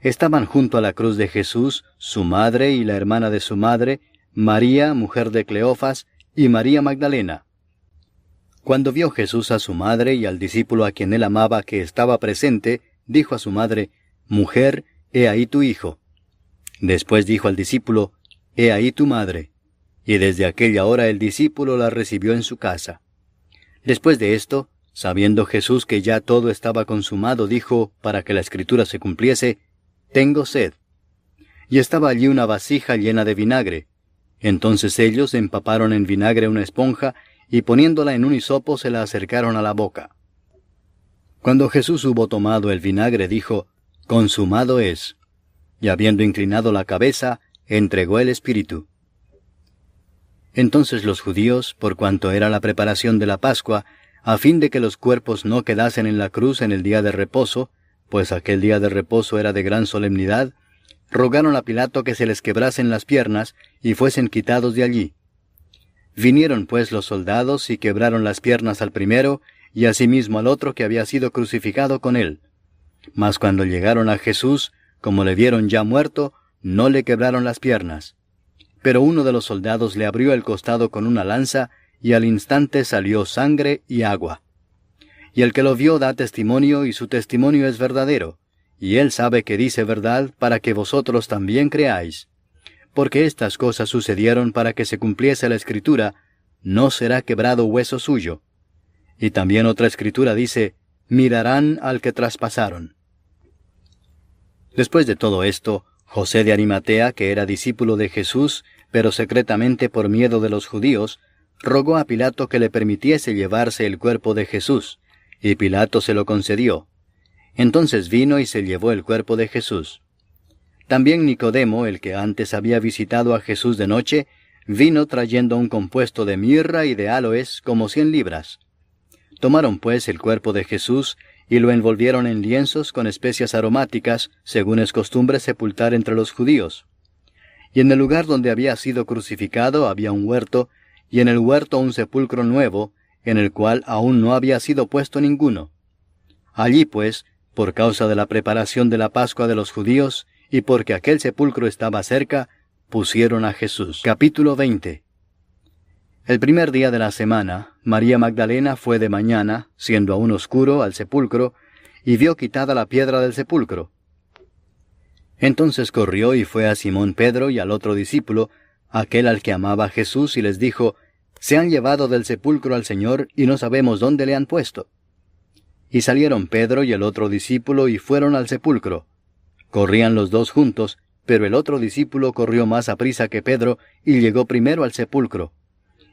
Estaban junto a la cruz de Jesús su madre y la hermana de su madre, María, mujer de Cleofas, y María Magdalena. Cuando vio Jesús a su madre y al discípulo a quien él amaba que estaba presente, dijo a su madre: «Mujer, he ahí tu hijo». Después dijo al discípulo: «He ahí tu madre». Y desde aquella hora el discípulo la recibió en su casa. Después de esto, sabiendo Jesús que ya todo estaba consumado, dijo, para que la escritura se cumpliese: «Tengo sed». Y estaba allí una vasija llena de vinagre. Entonces ellos empaparon en vinagre una esponja, y poniéndola en un hisopo se la acercaron a la boca. Cuando Jesús hubo tomado el vinagre, dijo: «Consumado es». Y habiendo inclinado la cabeza, entregó el espíritu. Entonces los judíos, por cuanto era la preparación de la Pascua, a fin de que los cuerpos no quedasen en la cruz en el día de reposo, pues aquel día de reposo era de gran solemnidad, rogaron a Pilato que se les quebrasen las piernas y fuesen quitados de allí. Vinieron pues los soldados y quebraron las piernas al primero, y asimismo al otro que había sido crucificado con él. Mas cuando llegaron a Jesús, como le vieron ya muerto, no le quebraron las piernas. Pero uno de los soldados le abrió el costado con una lanza, y al instante salió sangre y agua. Y el que lo vio da testimonio, y su testimonio es verdadero, y él sabe que dice verdad, para que vosotros también creáis. Porque estas cosas sucedieron para que se cumpliese la escritura: «No será quebrado hueso suyo». Y también otra escritura dice: «Mirarán al que traspasaron». Después de todo esto, José de Arimatea, que era discípulo de Jesús, pero secretamente por miedo de los judíos, rogó a Pilato que le permitiese llevarse el cuerpo de Jesús, y Pilato se lo concedió. Entonces vino y se llevó el cuerpo de Jesús. También Nicodemo, el que antes había visitado a Jesús de noche, vino trayendo un compuesto de mirra y de áloes, como 100 libras. Tomaron pues el cuerpo de Jesús, y lo envolvieron en lienzos con especias aromáticas, según es costumbre sepultar entre los judíos. Y en el lugar donde había sido crucificado había un huerto, y en el huerto un sepulcro nuevo, en el cual aún no había sido puesto ninguno. Allí pues, por causa de la preparación de la Pascua de los judíos, y porque aquel sepulcro estaba cerca, pusieron a Jesús. Capítulo 20. El primer día de la semana, María Magdalena fue de mañana, siendo aún oscuro, al sepulcro, y vio quitada la piedra del sepulcro. Entonces corrió y fue a Simón Pedro y al otro discípulo, aquel al que amaba a Jesús, y les dijo: «Se han llevado del sepulcro al Señor, y no sabemos dónde le han puesto». Y salieron Pedro y el otro discípulo, y fueron al sepulcro. Corrían los dos juntos, pero el otro discípulo corrió más aprisa que Pedro, y llegó primero al sepulcro.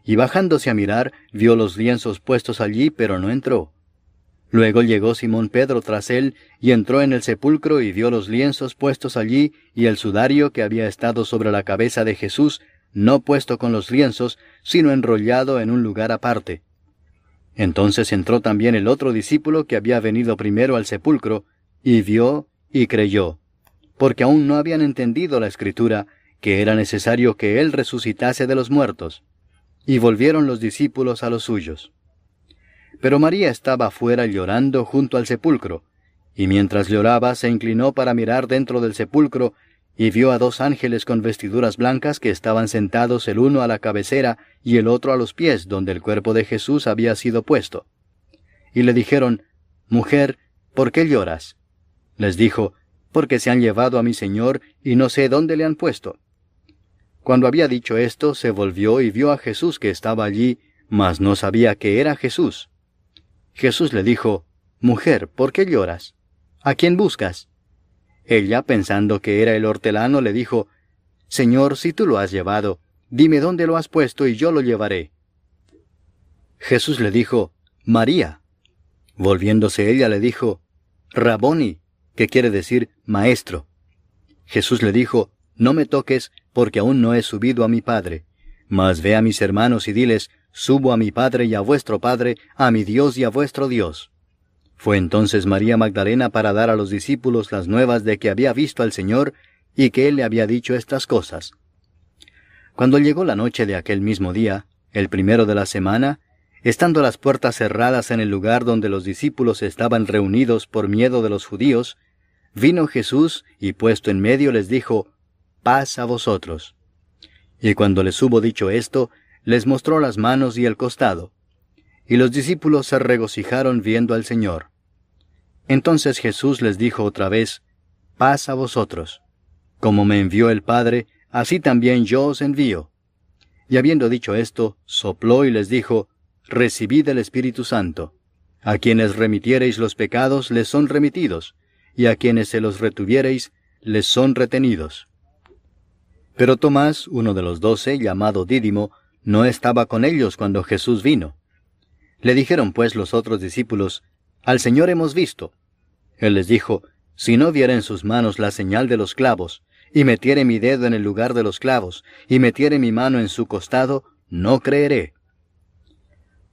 Y bajándose a mirar, vio los lienzos puestos allí, pero no entró. Luego llegó Simón Pedro tras él, y entró en el sepulcro, y vio los lienzos puestos allí, y el sudario que había estado sobre la cabeza de Jesús, no puesto con los lienzos, sino enrollado en un lugar aparte. Entonces entró también el otro discípulo que había venido primero al sepulcro, y vio y creyó, porque aún no habían entendido la Escritura, que era necesario que él resucitase de los muertos. Y volvieron los discípulos a los suyos. Pero María estaba afuera llorando junto al sepulcro, y mientras lloraba se inclinó para mirar dentro del sepulcro, y vio a 2 ángeles con vestiduras blancas que estaban sentados el uno a la cabecera y el otro a los pies, donde el cuerpo de Jesús había sido puesto. Y le dijeron: «Mujer, ¿por qué lloras?» Les dijo: «Porque se han llevado a mi Señor, y no sé dónde le han puesto». Cuando había dicho esto, se volvió y vio a Jesús que estaba allí, mas no sabía que era Jesús. Jesús le dijo: Mujer, ¿por qué lloras? ¿A quién buscas? Ella, pensando que era el hortelano, le dijo, Señor, si tú lo has llevado, dime dónde lo has puesto y yo lo llevaré. Jesús le dijo, María. Volviéndose ella le dijo, Raboni, que quiere decir maestro. Jesús le dijo, No me toques, porque aún no he subido a mi Padre. Mas ve a mis hermanos y diles, Subo a mi Padre y a vuestro Padre, a mi Dios y a vuestro Dios. Fue entonces María Magdalena para dar a los discípulos las nuevas de que había visto al Señor y que Él le había dicho estas cosas. Cuando llegó la noche de aquel mismo día, el primero de la semana, estando las puertas cerradas en el lugar donde los discípulos estaban reunidos por miedo de los judíos, vino Jesús y puesto en medio les dijo, Paz a vosotros. Y cuando les hubo dicho esto, les mostró las manos y el costado. Y los discípulos se regocijaron viendo al Señor. Entonces Jesús les dijo otra vez, Paz a vosotros. Como me envió el Padre, así también yo os envío. Y habiendo dicho esto, sopló y les dijo, Recibid el Espíritu Santo. A quienes remitiereis los pecados les son remitidos, y a quienes se los retuviereis les son retenidos. Pero Tomás, uno de los 12, llamado Dídimo, no estaba con ellos cuando Jesús vino. Le dijeron pues los otros discípulos, Al Señor hemos visto. Él les dijo, Si no viera en sus manos la señal de los clavos, y metiere mi dedo en el lugar de los clavos, y metiere mi mano en su costado, no creeré.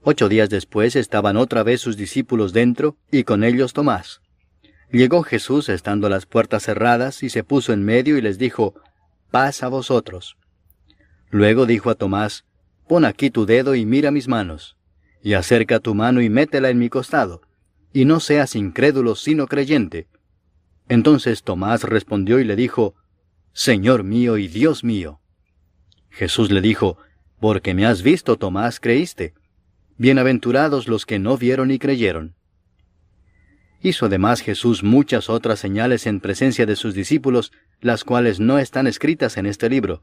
8 días después estaban otra vez sus discípulos dentro, y con ellos Tomás. Llegó Jesús estando las puertas cerradas, y se puso en medio y les dijo, Paz a vosotros. Luego dijo a Tomás, Pon aquí tu dedo y mira mis manos, y acerca tu mano y métela en mi costado, y no seas incrédulo sino creyente. Entonces Tomás respondió y le dijo, Señor mío y Dios mío. Jesús le dijo, Porque me has visto, Tomás, creíste. Bienaventurados los que no vieron y creyeron. Hizo además Jesús muchas otras señales en presencia de sus discípulos, las cuales no están escritas en este libro.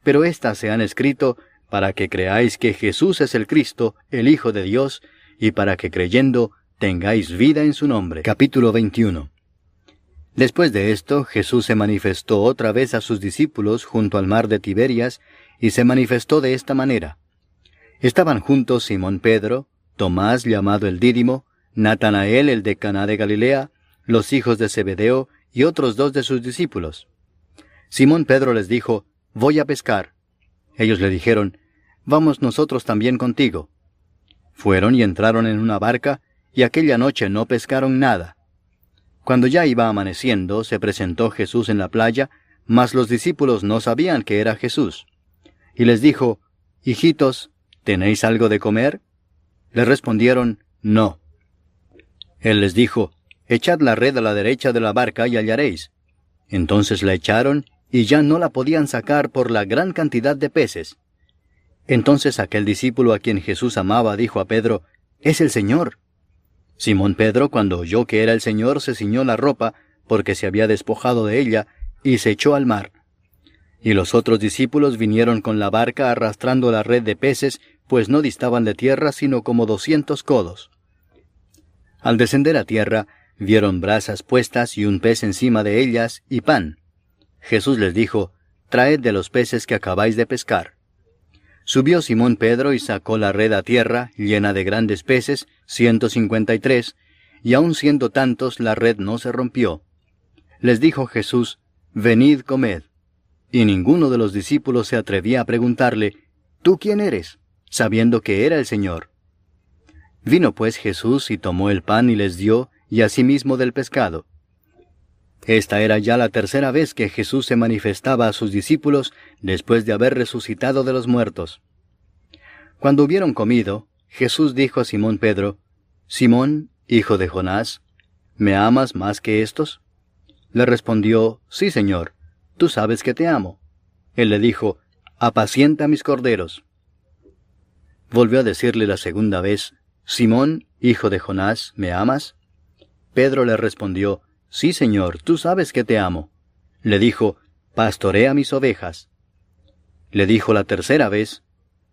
Pero éstas se han escrito para que creáis que Jesús es el Cristo, el Hijo de Dios, y para que creyendo tengáis vida en su nombre. Capítulo 21. Después de esto, Jesús se manifestó otra vez a sus discípulos junto al mar de Tiberias, y se manifestó de esta manera. Estaban juntos Simón Pedro, Tomás llamado el Dídimo, Natanael el de Caná de Galilea, los hijos de Zebedeo y otros 2 de sus discípulos. Simón Pedro les dijo, Voy a pescar. Ellos le dijeron, Vamos nosotros también contigo. Fueron y entraron en una barca, y aquella noche no pescaron nada. Cuando ya iba amaneciendo, se presentó Jesús en la playa, mas los discípulos no sabían que era Jesús. Y les dijo, Hijitos, ¿tenéis algo de comer? Le respondieron, No. Él les dijo, Echad la red a la derecha de la barca y hallaréis. Entonces la echaron, y ya no la podían sacar por la gran cantidad de peces. Entonces aquel discípulo a quien Jesús amaba dijo a Pedro, Es el Señor. Simón Pedro, cuando oyó que era el Señor, se ciñó la ropa, porque se había despojado de ella, y se echó al mar. Y los otros discípulos vinieron con la barca arrastrando la red de peces, pues no distaban de tierra sino como 200 codos. Al descender a tierra, vieron brasas puestas y un pez encima de ellas, y pan. Jesús les dijo, Traed de los peces que acabáis de pescar. Subió Simón Pedro y sacó la red a tierra, llena de grandes peces, 153, y aun siendo tantos, la red no se rompió. Les dijo Jesús, Venid, comed. Y ninguno de los discípulos se atrevía a preguntarle, ¿Tú quién eres?, sabiendo que era el Señor. Vino pues Jesús y tomó el pan y les dio, y asimismo del pescado. Esta era ya la tercera vez que Jesús se manifestaba a sus discípulos después de haber resucitado de los muertos. Cuando hubieron comido, Jesús dijo a Simón Pedro, Simón, hijo de Jonás, ¿me amas más que estos? Le respondió, Sí, Señor, tú sabes que te amo. Él le dijo, Apacienta mis corderos. Volvió a decirle la segunda vez, Simón, hijo de Jonás, ¿me amas? Pedro le respondió, Sí, Señor, tú sabes que te amo. Le dijo, Pastorea mis ovejas. Le dijo la tercera vez,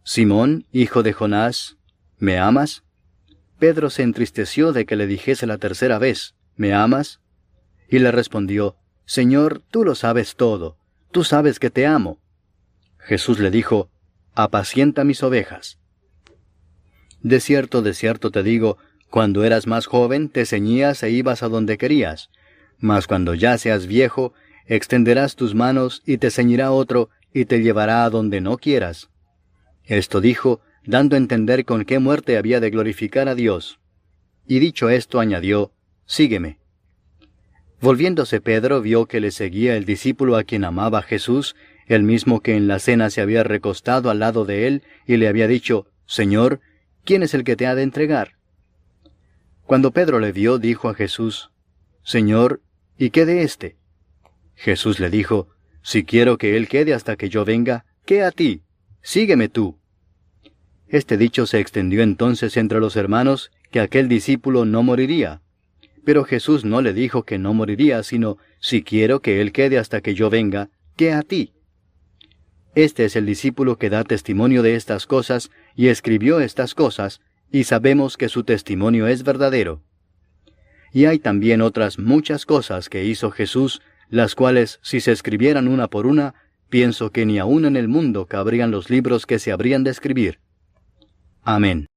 Simón, hijo de Jonás, ¿me amas? Pedro se entristeció de que le dijese la tercera vez, ¿me amas? Y le respondió, Señor, tú lo sabes todo, tú sabes que te amo. Jesús le dijo, apacienta mis ovejas. De cierto te digo, cuando eras más joven te ceñías e ibas a donde querías, mas cuando ya seas viejo, extenderás tus manos y te ceñirá otro y te llevará a donde no quieras. Esto dijo, dando a entender con qué muerte había de glorificar a Dios. Y dicho esto añadió, sígueme. Volviéndose Pedro vio que le seguía el discípulo a quien amaba Jesús, el mismo que en la cena se había recostado al lado de él y le había dicho, Señor, ¿quién es el que te ha de entregar? Cuando Pedro le vio, dijo a Jesús, Señor, ¿y qué de éste? Jesús le dijo, si quiero que él quede hasta que yo venga, ¿qué a ti? Sígueme tú. Este dicho se extendió entonces entre los hermanos, que aquel discípulo no moriría. Pero Jesús no le dijo que no moriría, sino, si quiero que él quede hasta que yo venga, ¿qué a ti? Este es el discípulo que da testimonio de estas cosas, y escribió estas cosas, y sabemos que su testimonio es verdadero. Y hay también otras muchas cosas que hizo Jesús, las cuales, si se escribieran una por una, pienso que ni aun en el mundo cabrían los libros que se habrían de escribir. Amén.